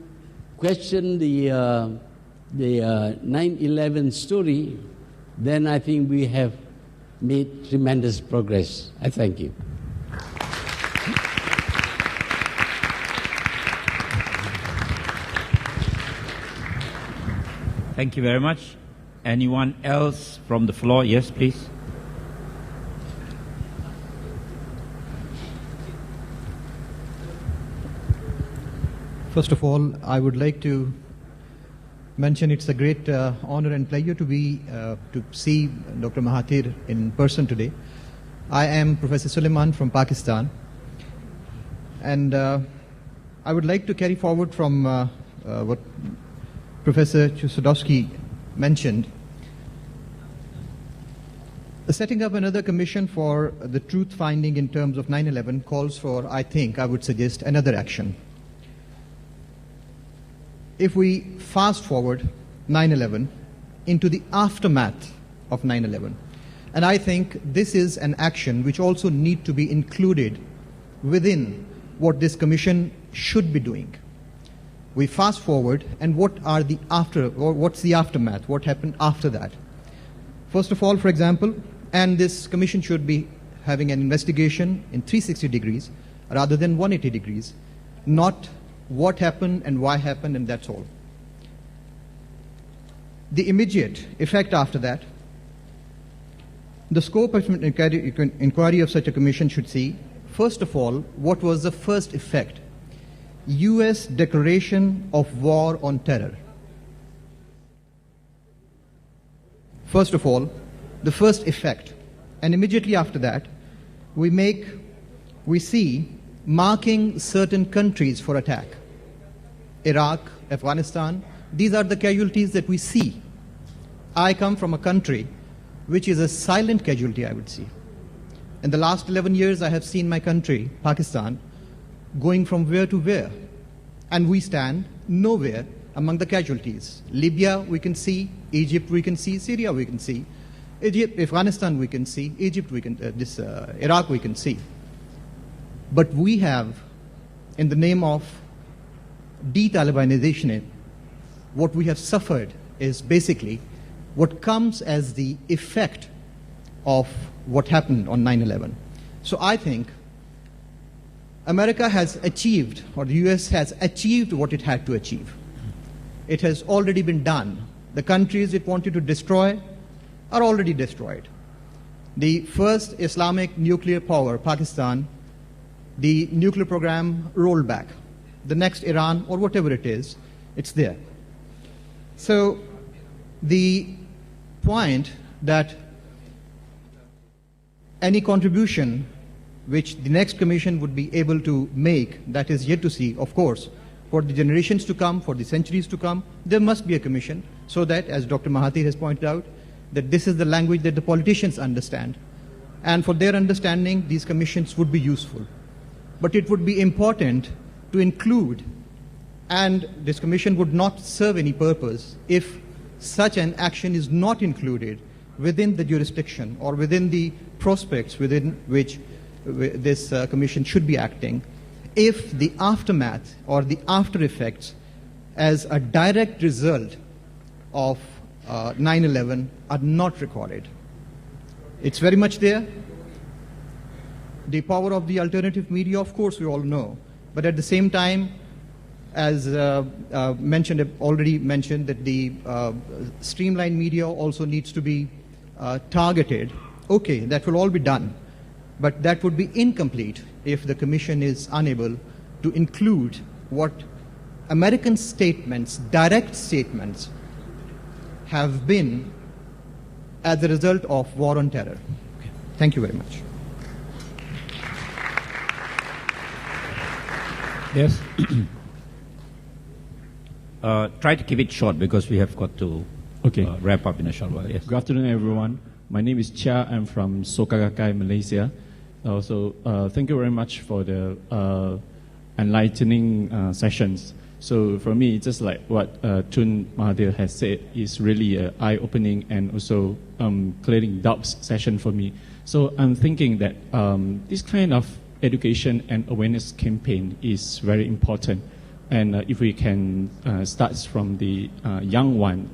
S11: question the 9/11 story, then I think we have made tremendous progress. I thank you.
S1: Thank you very much. Anyone else from the floor? Yes, please.
S12: First of all, I would like to mention it's a great honor and pleasure to see Dr. Mahathir in person today. I am Professor Suleiman from Pakistan, and I would like to carry forward from what Professor Podolski mentioned. Setting up another commission for the truth finding in terms of 9/11 calls for, I would suggest, another action. If we fast forward 9/11 into the aftermath of 9/11, And I think this is an action which also need to be included within what this commission should be doing. We fast forward, and what's the aftermath? What happened after that? First of all, for example, and this commission should be having an investigation in 360 degrees rather than 180 degrees, not what happened and why happened, and that's all. The immediate effect after that, the scope of inquiry of such a commission should see, first of all, what was the first effect? U.S. declaration of war on terror. First of all, the first effect. And immediately after that, we see marking certain countries for attack. Iraq, Afghanistan, these are the casualties that we see. I come from a country which is a silent casualty, I would say. In the last 11 years, I have seen my country, Pakistan, going from where to where. And we stand nowhere among the casualties. Libya, we can see. Egypt, we can see. Syria, we can see. Afghanistan, we can see. Iraq, we can see. But we have, in the name of de-Talibanization, what we have suffered is basically what comes as the effect of what happened on 9/11. So I think America has achieved, or the US has achieved what it had to achieve. It has already been done. The countries it wanted to destroy are already destroyed. The first Islamic nuclear power, Pakistan, the nuclear program rolled back. The next Iran, or whatever it is, it's there. So the point that any contribution which the next commission would be able to make, that is yet to see, of course, for the generations to come, for the centuries to come, there must be a commission so that, as Dr. Mahathir has pointed out, that this is the language that the politicians understand. And for their understanding, these commissions would be useful. But it would be important to include, and this commission would not serve any purpose if such an action is not included within the jurisdiction or within the prospects within which this commission should be acting, if the aftermath or the after effects as a direct result of 9/11 are not recorded. It's very much there. The power of the alternative media, of course, we all know. But at the same time, as already mentioned, that the streamlined media also needs to be targeted. Okay, that will all be done. But that would be incomplete if the Commission is unable to include what American statements, direct statements, have been as a result of war on terror. Okay. Thank you very much.
S1: Yes. Try to keep it short because we have got to wrap up in a short while. Yes.
S13: Good afternoon, everyone. My name is Chia. I'm from Sokagakai, Malaysia. Thank you very much for the enlightening sessions. So for me, just like what Tun Mahathir has said, is really an eye-opening and also clearing doubts session for me. So I'm thinking that this kind of education and awareness campaign is very important. And if we can start from the young one,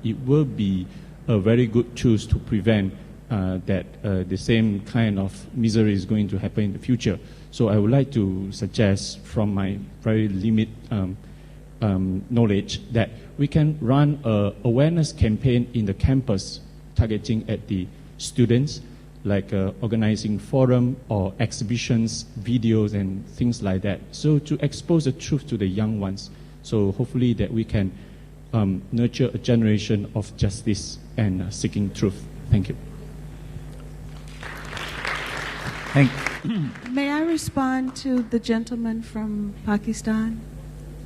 S13: it will be a very good tool to prevent that the same kind of misery is going to happen in the future. So I would like to suggest, from my very limited knowledge, that we can run an awareness campaign in the campus targeting at the students, like organizing forum or exhibitions, videos and things like that. So to expose the truth to the young ones. So hopefully that we can nurture a generation of justice and seeking truth. Thank you.
S10: May I respond to the gentleman from Pakistan?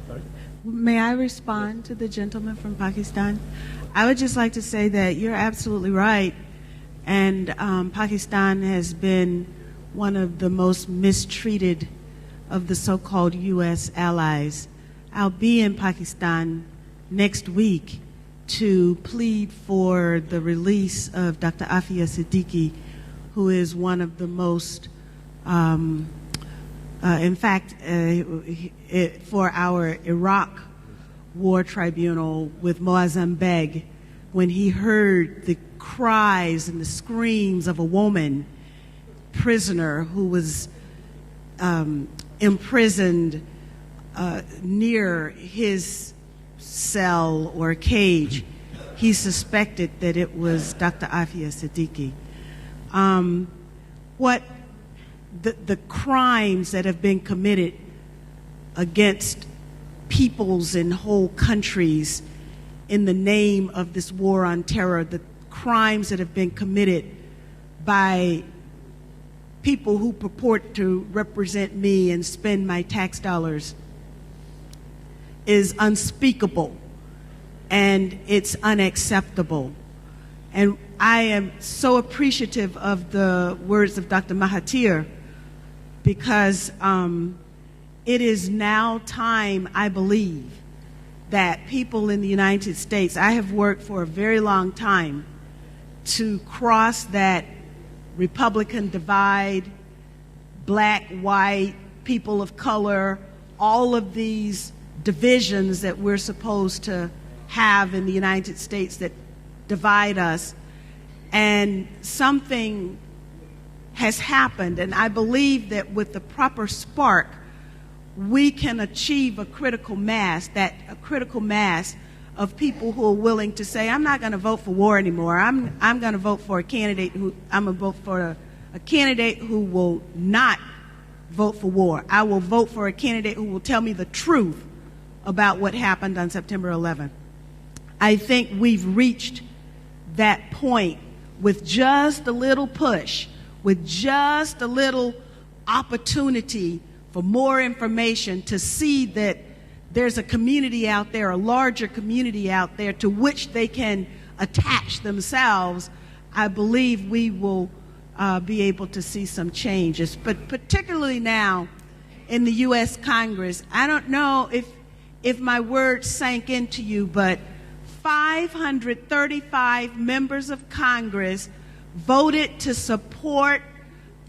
S13: Sorry?
S10: May I respond to the gentleman from Pakistan? I would just like to say that you're absolutely right. And Pakistan has been one of the most mistreated of the so-called U.S. allies. I'll be in Pakistan next week to plead for the release of Dr. Afia Siddiqui, who is one of the most, in fact, for our Iraq War Tribunal with Moazzam Beg, when he heard the cries and the screams of a woman prisoner who was imprisoned near his cell or cage, he suspected that it was Dr. Afia Siddiqui. What the crimes that have been committed against peoples and whole countries in the name of this war on terror, the crimes that have been committed by people who purport to represent me and spend my tax dollars is unspeakable, and it's unacceptable. And I am so appreciative of the words of Dr. Mahathir, because it is now time, I believe, that people in the United States, I have worked for a very long time to cross that Republican divide, black, white, people of color, all of these divisions that we're supposed to have in the United States that divide us. And something has happened, and I believe that with the proper spark, we can achieve a critical mass of people who are willing to say, I'm not going to vote for war anymore. I'm going to vote for a candidate who who will not vote for war. I will vote for a candidate who will tell me the truth about what happened on September 11th. I think we've reached that point with just a little push, with just a little opportunity for more information, to see that there's a community out there, a larger community out there to which they can attach themselves. I believe we will be able to see some changes. But particularly now in the U.S. Congress, I don't know if my words sank into you, but 535 members of Congress voted to support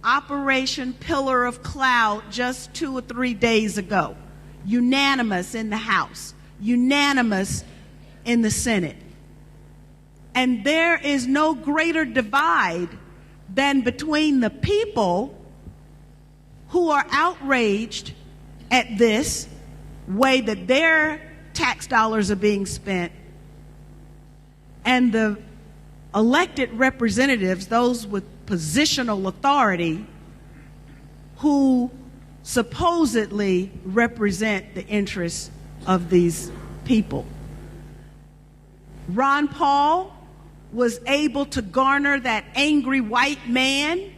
S10: Operation Pillar of Cloud just 2 or 3 days ago. Unanimous in the House, unanimous in the Senate. And there is no greater divide than between the people who are outraged at this way that their tax dollars are being spent, and the elected representatives, those with positional authority, who supposedly represent the interests of these people. Ron Paul was able to garner that angry white man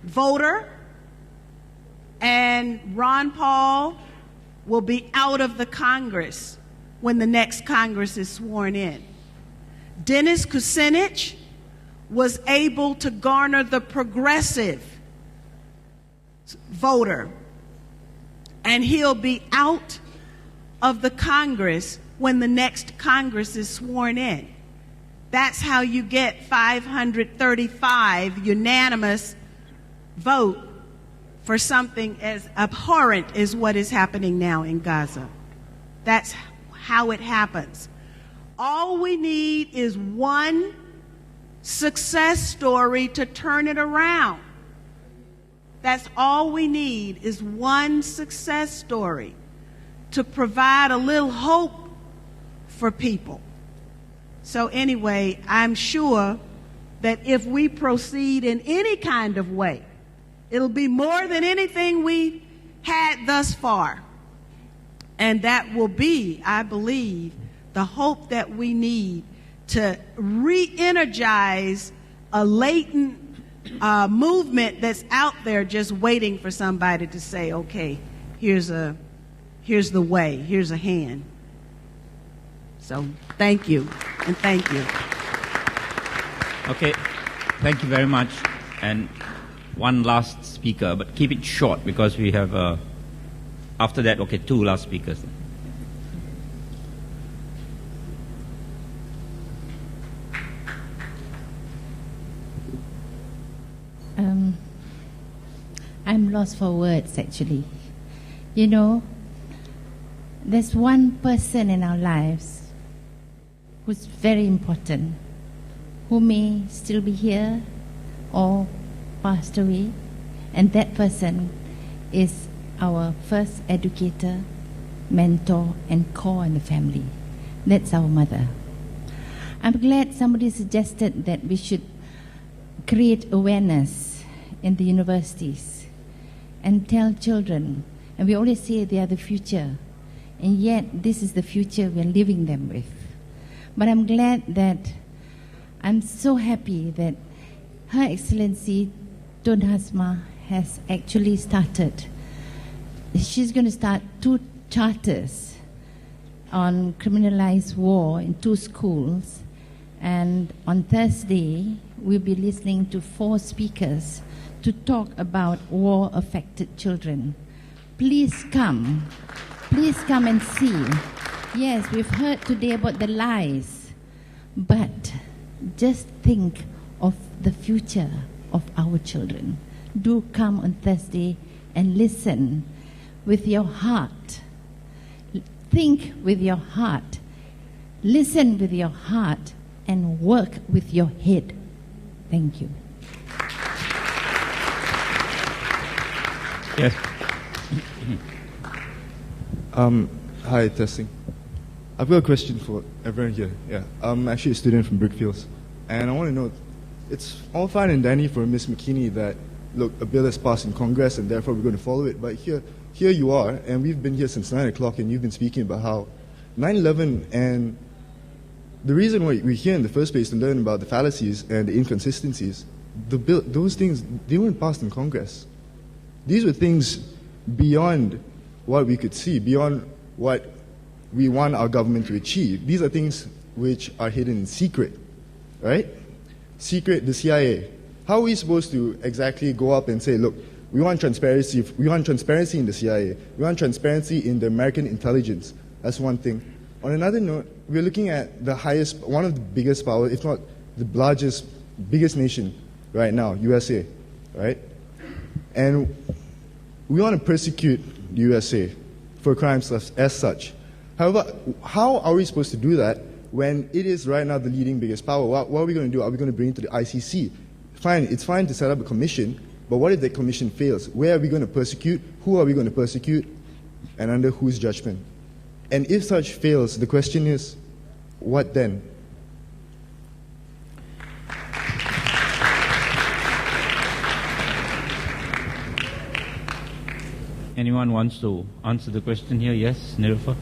S10: voter, and Ron Paul will be out of the Congress when the next Congress is sworn in. Dennis Kucinich was able to garner the progressive voter, and he'll be out of the Congress when the next Congress is sworn in. That's how you get 535 unanimous vote for something as abhorrent as what is happening now in Gaza. That's how it happens. All we need is one success story to turn it around. That's all we need, is one success story to provide a little hope for people. So anyway, I'm sure that if we proceed in any kind of way, it'll be more than anything we had thus far. And that will be, I believe, the hope that we need to re-energize a latent movement that's out there just waiting for somebody to say, okay, here's the way, here's a hand. So thank you, and thank you.
S1: Okay, thank you very much. And one last speaker, but keep it short because we have, after that, okay, 2 last speakers.
S14: lost for words, actually. You know, there's one person in our lives who's very important, who may still be here or passed away, and that person is our first educator, mentor, and core in the family. That's our mother. I'm glad somebody suggested that we should create awareness in the universities and tell children, and we always say they are the future, and yet this is the future we're living them with. But I'm glad that, I'm so happy that Her Excellency Tun Hasma has actually started. She's going to start 2 charters on criminalized war in 2 schools, and on Thursday we'll be listening to 4 speakers to talk about war-affected children. Please come and see. Yes, we've heard today about the lies, but just think of the future of our children. Do come on Thursday and listen with your heart. Think with your heart. Listen with your heart and work with your head. Thank you.
S1: Yes.
S15: Hi, testing. I've got a question for everyone here. Yeah, I'm actually a student from Brickfields, and I want to know, it's all fine and dandy for Ms. McKinney that, look, a bill has passed in Congress and therefore we're going to follow it, but here you are, and we've been here since 9 o'clock, and you've been speaking about how 9/11 and the reason why we're here in the first place to learn about the fallacies and the inconsistencies, those things, they weren't passed in Congress. These were things beyond what we could see, beyond what we want our government to achieve. These are things which are hidden in secret, right? Secret, the CIA. How are we supposed to exactly go up and say, look, we want transparency in the CIA, we want transparency in the American intelligence? That's one thing. On another note, we're looking at the highest, one of the biggest powers, if not the largest, biggest nation right now, USA, right? And we want to persecute the USA for crimes as such. However, how are we supposed to do that when it is right now the leading biggest power? What are we going to do? Are we going to bring it to the ICC? Fine, it's fine to set up a commission, but what if the commission fails? Where are we going to persecute? Who are we going to persecute? And under whose judgment? And if such fails, the question is, what then?
S1: Anyone wants to answer the question here? Yes, Nirufa?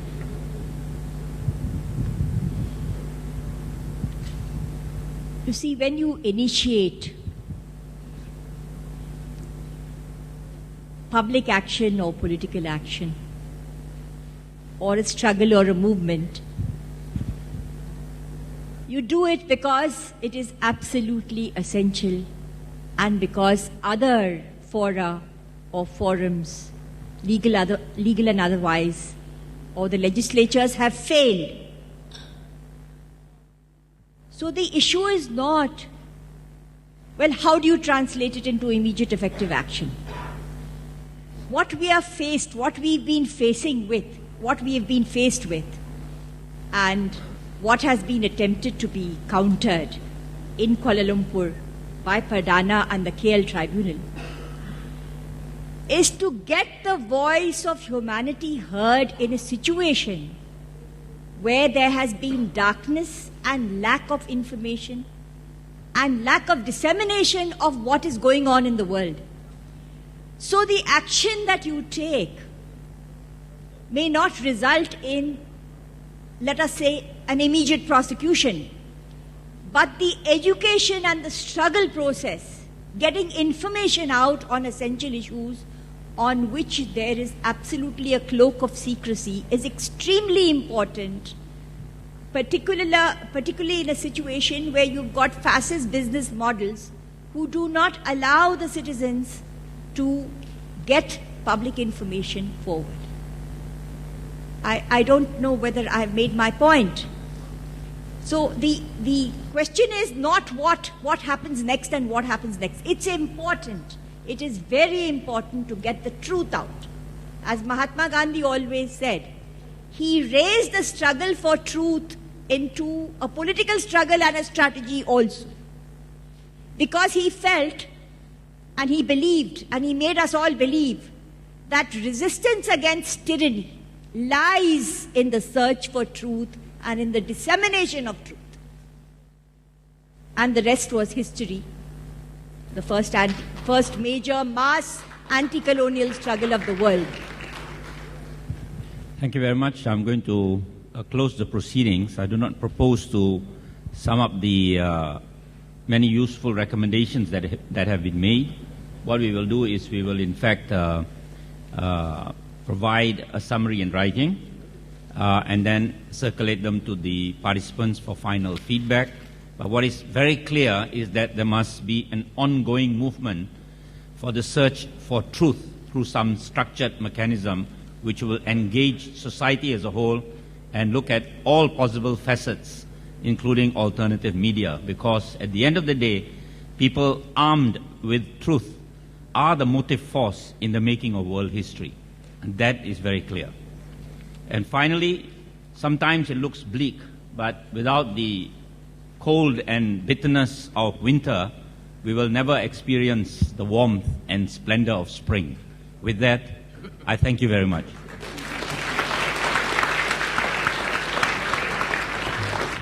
S2: You see, when you initiate public action or political action, or a struggle or a movement, you do it because it is absolutely essential and because other fora or forums, legal and otherwise, or the legislatures have failed. So the issue is not, well, how do you translate it into immediate effective action? What we are faced, what we've been facing with, what we have been faced with, and what has been attempted to be countered in Kuala Lumpur by Perdana and the KL Tribunal, is to get the voice of humanity heard in a situation where there has been darkness and lack of information and lack of dissemination of what is going on in the world. So the action that you take may not result in, let us say, an immediate prosecution, but the education and the struggle process, getting information out on essential issues on which there is absolutely a cloak of secrecy, is extremely important, particularly in a situation where you've got fascist business models who do not allow the citizens to get public information forward. I don't know whether I've made my point. So the question is not what happens next and what happens next. It's important. it is very important to get the truth out. As Mahatma Gandhi always said, he raised the struggle for truth into a political struggle and a strategy also. Because he felt and he believed, and he made us all believe, that resistance against tyranny lies in the search for truth and in the dissemination of truth. And the rest was history. The first major mass anti-colonial struggle of the world.
S1: Thank you very much. I'm going to close the proceedings. I do not propose to sum up the many useful recommendations that have been made. What we will do is we will in fact provide a summary in writing and then circulate them to the participants for final feedback. But what is very clear is that there must be an ongoing movement for the search for truth through some structured mechanism which will engage society as a whole and look at all possible facets, including alternative media, because at the end of the day, people armed with truth are the motive force in the making of world history. And that is very clear. And finally, sometimes it looks bleak, but without the cold and bitterness of winter, we will never experience the warmth and splendor of spring. With that, I thank you very much.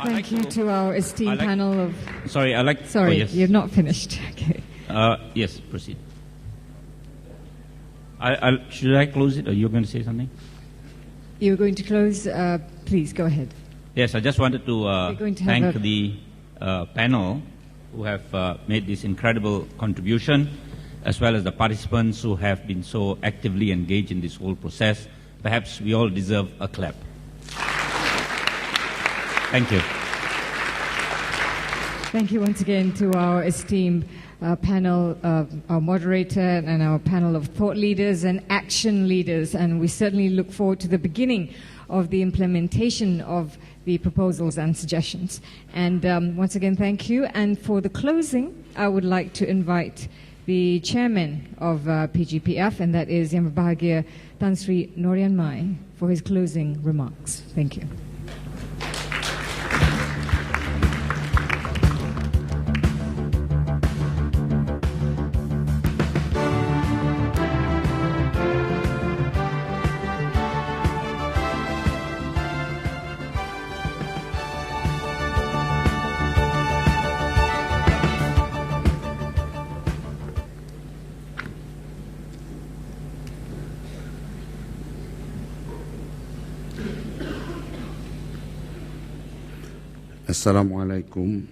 S16: Thank you to our esteemed panel of...
S1: Sorry,
S16: Sorry,
S1: yes.
S16: you've not finished. Okay.
S1: Yes, proceed. Should I close it, or you're going to say something?
S16: You're going to close. Please, go ahead.
S1: Yes, I just wanted to thank the panel who have made this incredible contribution, as well as the participants who have been so actively engaged in this whole process. Perhaps we all deserve a clap. Thank you.
S16: Thank you once again to our esteemed panel, our moderator and our panel of thought leaders and action leaders. And we certainly look forward to the beginning of the implementation of the proposals and suggestions. And once again, thank you. And for the closing, I would like to invite the chairman of PGPF, and that is Yang Berbahagia Tan Sri Norian Mai, for his closing remarks. Thank you.
S17: Assalamualaikum.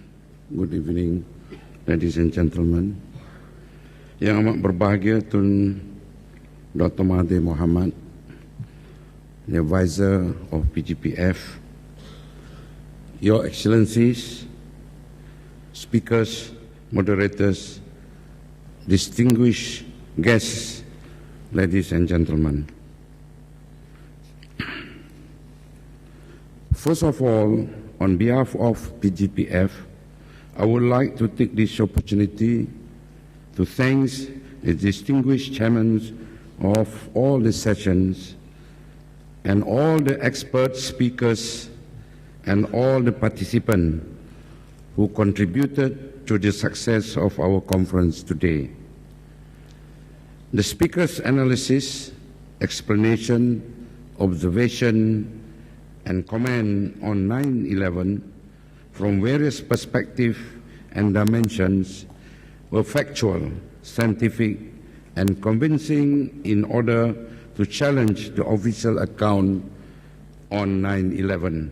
S17: Good evening, ladies and gentlemen. Yang amat berbahagia Tun Dr. Mahathir Mohamad, the advisor of PGPF, Your Excellencies, speakers, moderators, distinguished guests, ladies and gentlemen. First of all, on behalf of PGPF, I would like to take this opportunity to thank the distinguished chairmen of all the sessions and all the expert speakers and all the participants who contributed to the success of our conference today. The speakers' analysis, explanation, observation, and comment on 9/11 from various perspectives and dimensions were factual, scientific, and convincing in order to challenge the official account on 9/11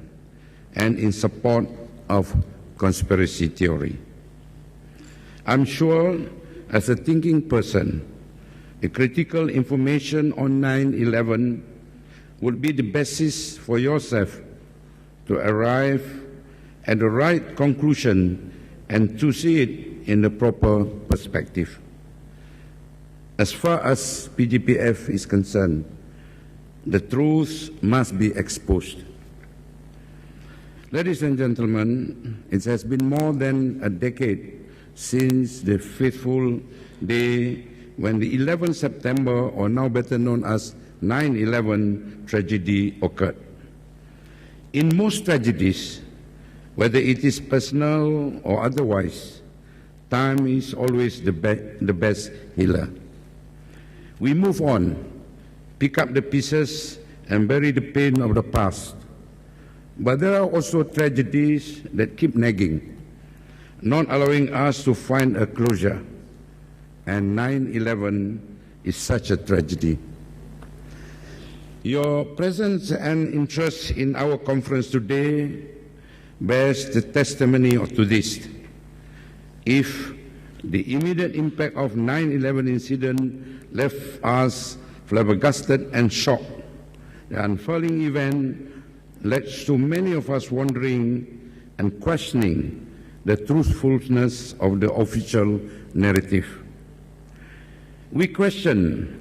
S17: and in support of conspiracy theory. I'm sure, as a thinking person, the critical information on 9/11 would be the basis for yourself to arrive at the right conclusion and to see it in the proper perspective. As far as PGPF is concerned, the truth must be exposed. Ladies and gentlemen, it has been more than a decade since the fateful day when the 11th September, or now better known as 9/11 tragedy occurred. In most tragedies, whether it is personal or otherwise, time is always the best healer. We move on, pick up the pieces, and bury the pain of the past. But there are also tragedies that keep nagging, not allowing us to find a closure. And 9/11 is such a tragedy. Your presence and interest in our conference today bears the testimony to this. If the immediate impact of 9/11 incident left us flabbergasted and shocked, the unfurling event led to many of us wondering and questioning the truthfulness of the official narrative. We question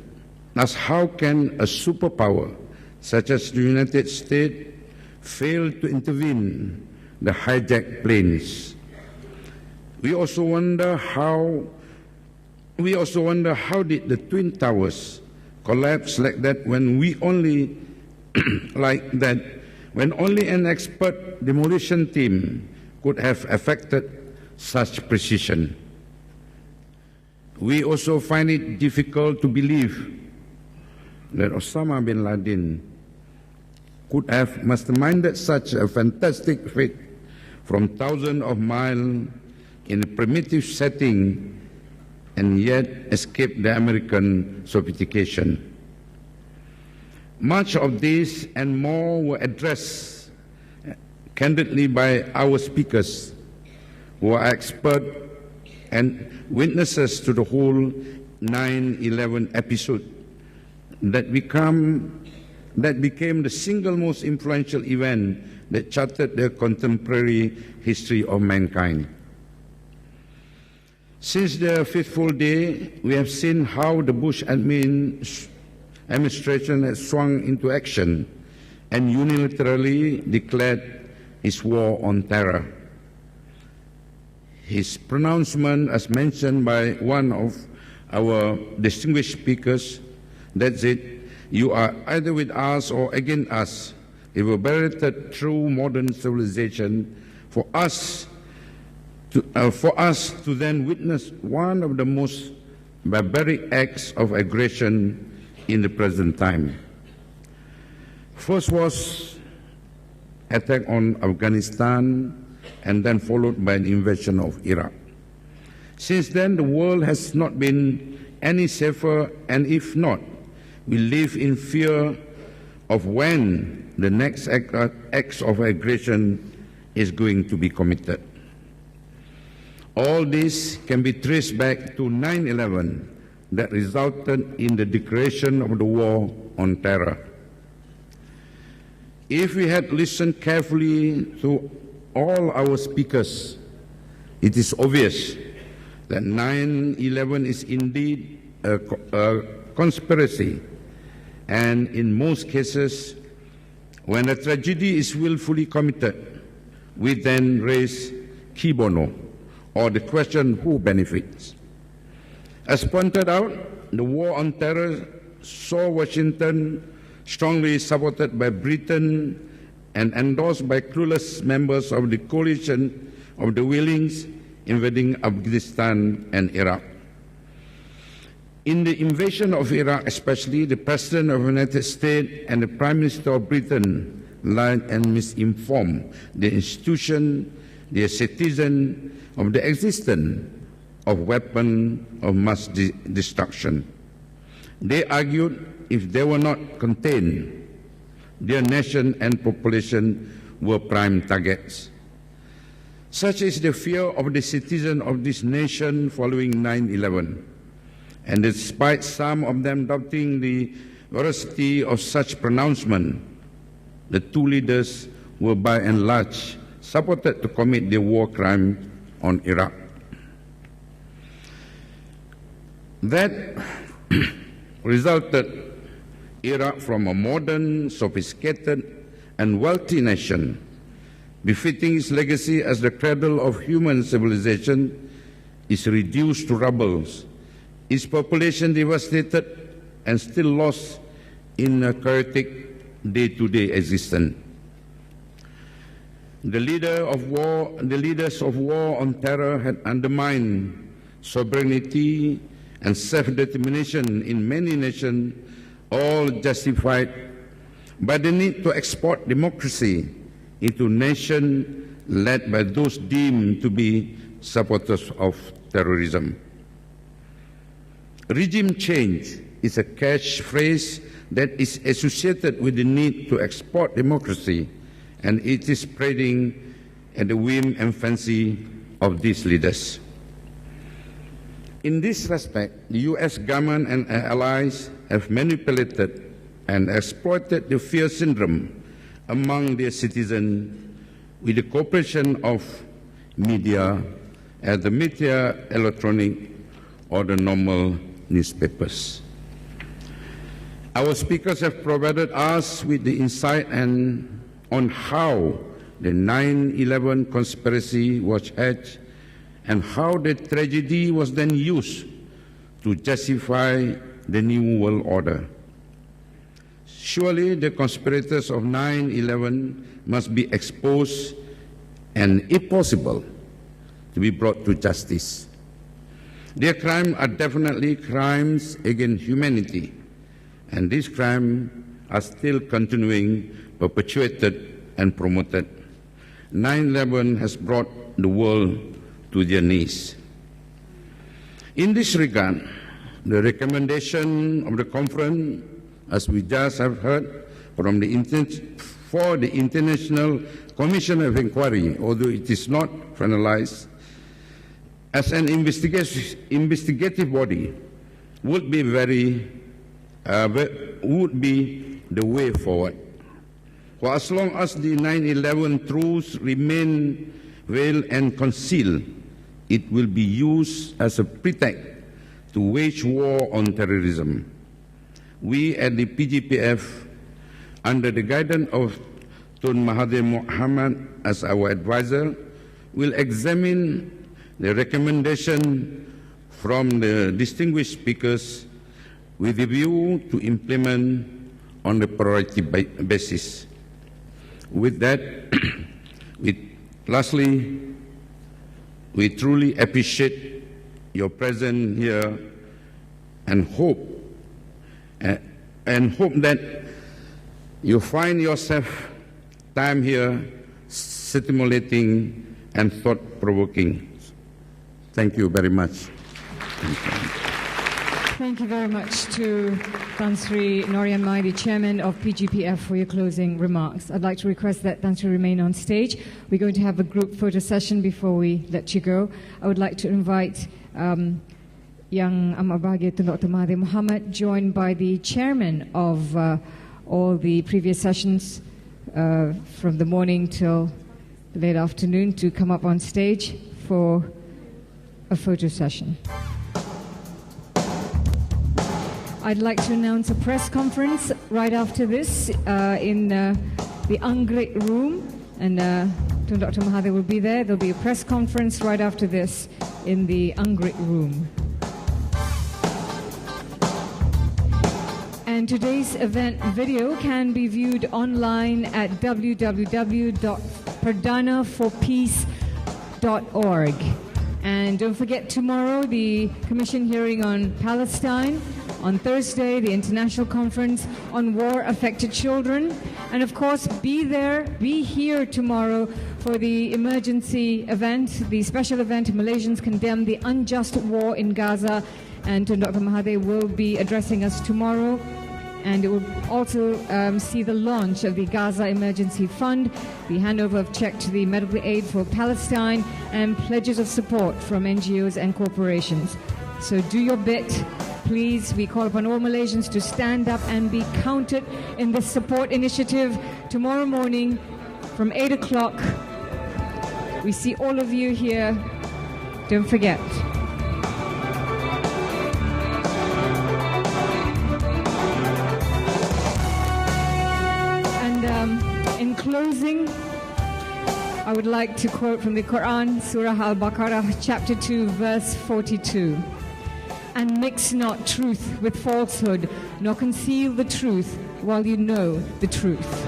S17: as how can a superpower such as the United States fail to intervene the hijacked planes? We also wonder how did the Twin Towers collapse like that when when only an expert demolition team could have effected such precision. We also find it difficult to believe that Osama bin Laden could have masterminded such a fantastic feat from thousands of miles in a primitive setting and yet escape the American sophistication. Much of this and more were addressed candidly by our speakers, who are expert and witnesses to the whole 9/11 episode that became the single most influential event that charted the contemporary history of mankind. Since the fateful day, we have seen how the Bush administration has swung into action and unilaterally declared its war on terror. His pronouncement, as mentioned by one of our distinguished speakers, that's it, you are either with us or against us, evaporated through modern civilization for us to then witness one of the most barbaric acts of aggression in the present time. First was attack on Afghanistan, and then followed by an invasion of Iraq. Since then, the world has not been any safer, and if not, we live in fear of when the next act of aggression is going to be committed. All this can be traced back to 9/11 that resulted in the declaration of the war on terror. If we had listened carefully to all our speakers, it is obvious that 9/11 is indeed a conspiracy, and in most cases, when a tragedy is willfully committed, we then raise cui bono, or the question who benefits. As pointed out, the war on terror saw Washington strongly supported by Britain and endorsed by clueless members of the coalition of the willings invading Afghanistan and Iraq. In the invasion of Iraq especially, the President of the United States and the Prime Minister of Britain lied and misinformed the institution, the citizen, of the existence of weapons of mass destruction. They argued if they were not contained, their nation and population were prime targets. Such is the fear of the citizens of this nation following 9/11. And despite some of them doubting the veracity of such pronouncement, the two leaders were by and large supported to commit the war crime on Iraq. That resulted Iraq from a modern, sophisticated, and wealthy nation, befitting its legacy as the cradle of human civilization, is reduced to rubble its population devastated and still lost in a chaotic day-to-day existence. The leaders of war on terror had undermined sovereignty and self-determination in many nations, all justified by the need to export democracy into nations led by those deemed to be supporters of terrorism. Regime change is a catchphrase that is associated with the need to export democracy, and it is spreading at the whim and fancy of these leaders. In this respect, the US government and allies have manipulated and exploited the fear syndrome among their citizens with the cooperation of media, as the media, electronic, or the normal newspapers. Our speakers have provided us with the insight on how the 9/11 conspiracy was hatched and how the tragedy was then used to justify the New World Order. Surely the conspirators of 9/11 must be exposed and, if possible, to be brought to justice. Their crimes are definitely crimes against humanity, and these crimes are still continuing, perpetuated and promoted. 9/11 has brought the world to their knees. In this regard, the recommendation of the conference, as we just have heard from the International Commission of Inquiry, although it is not finalized, as an investigative body, would be the way forward. For as long as the 9/11 truths remain veiled and concealed, it will be used as a pretext to wage war on terrorism. We at the PGPF, under the guidance of Tun Mahathir Mohamad as our advisor, will examine the recommendation from the distinguished speakers with a view to implement on a priority basis. With that, lastly, we truly appreciate your presence here and hope that you find yourself time here stimulating and thought-provoking. Thank you very much.
S16: Thank you very much to Tan Sri Norian Mai, the Chairman of PGPF, for your closing remarks. I'd like to request that Tan Sri remain on stage. We're going to have a group photo session before we let you go. I would like to invite Yang Amat Bahagia Tun Dr. Mahathir Mohamad, joined by the Chairman of all the previous sessions from the morning till the late afternoon, to come up on stage for a photo session. I'd like to announce a press conference right after this in the McGrade room, and Dr. Mahathir will be there. There'll be a press conference right after this in the McGrade room. And today's event video can be viewed online at www.perdanaforpeace.org. And don't forget, tomorrow the Commission hearing on Palestine, on Thursday the International Conference on War-Affected Children, and of course be here tomorrow for the emergency event, the special event, Malaysians condemn the unjust war in Gaza, and Dr. Mahathir will be addressing us tomorrow. And it will also see the launch of the Gaza Emergency Fund, the handover of check to the medical aid for Palestine, and pledges of support from NGOs and corporations. So do your bit. Please, we call upon all Malaysians to stand up and be counted in this support initiative. Tomorrow morning from 8 o'clock, we see all of you here. Don't forget. In closing, I would like to quote from the Quran, Surah Al-Baqarah, chapter 2, verse 42. and mix not truth with falsehood, nor conceal the truth while you know the truth.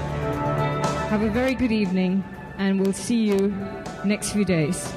S16: Have a very good evening, and we'll see you next few days.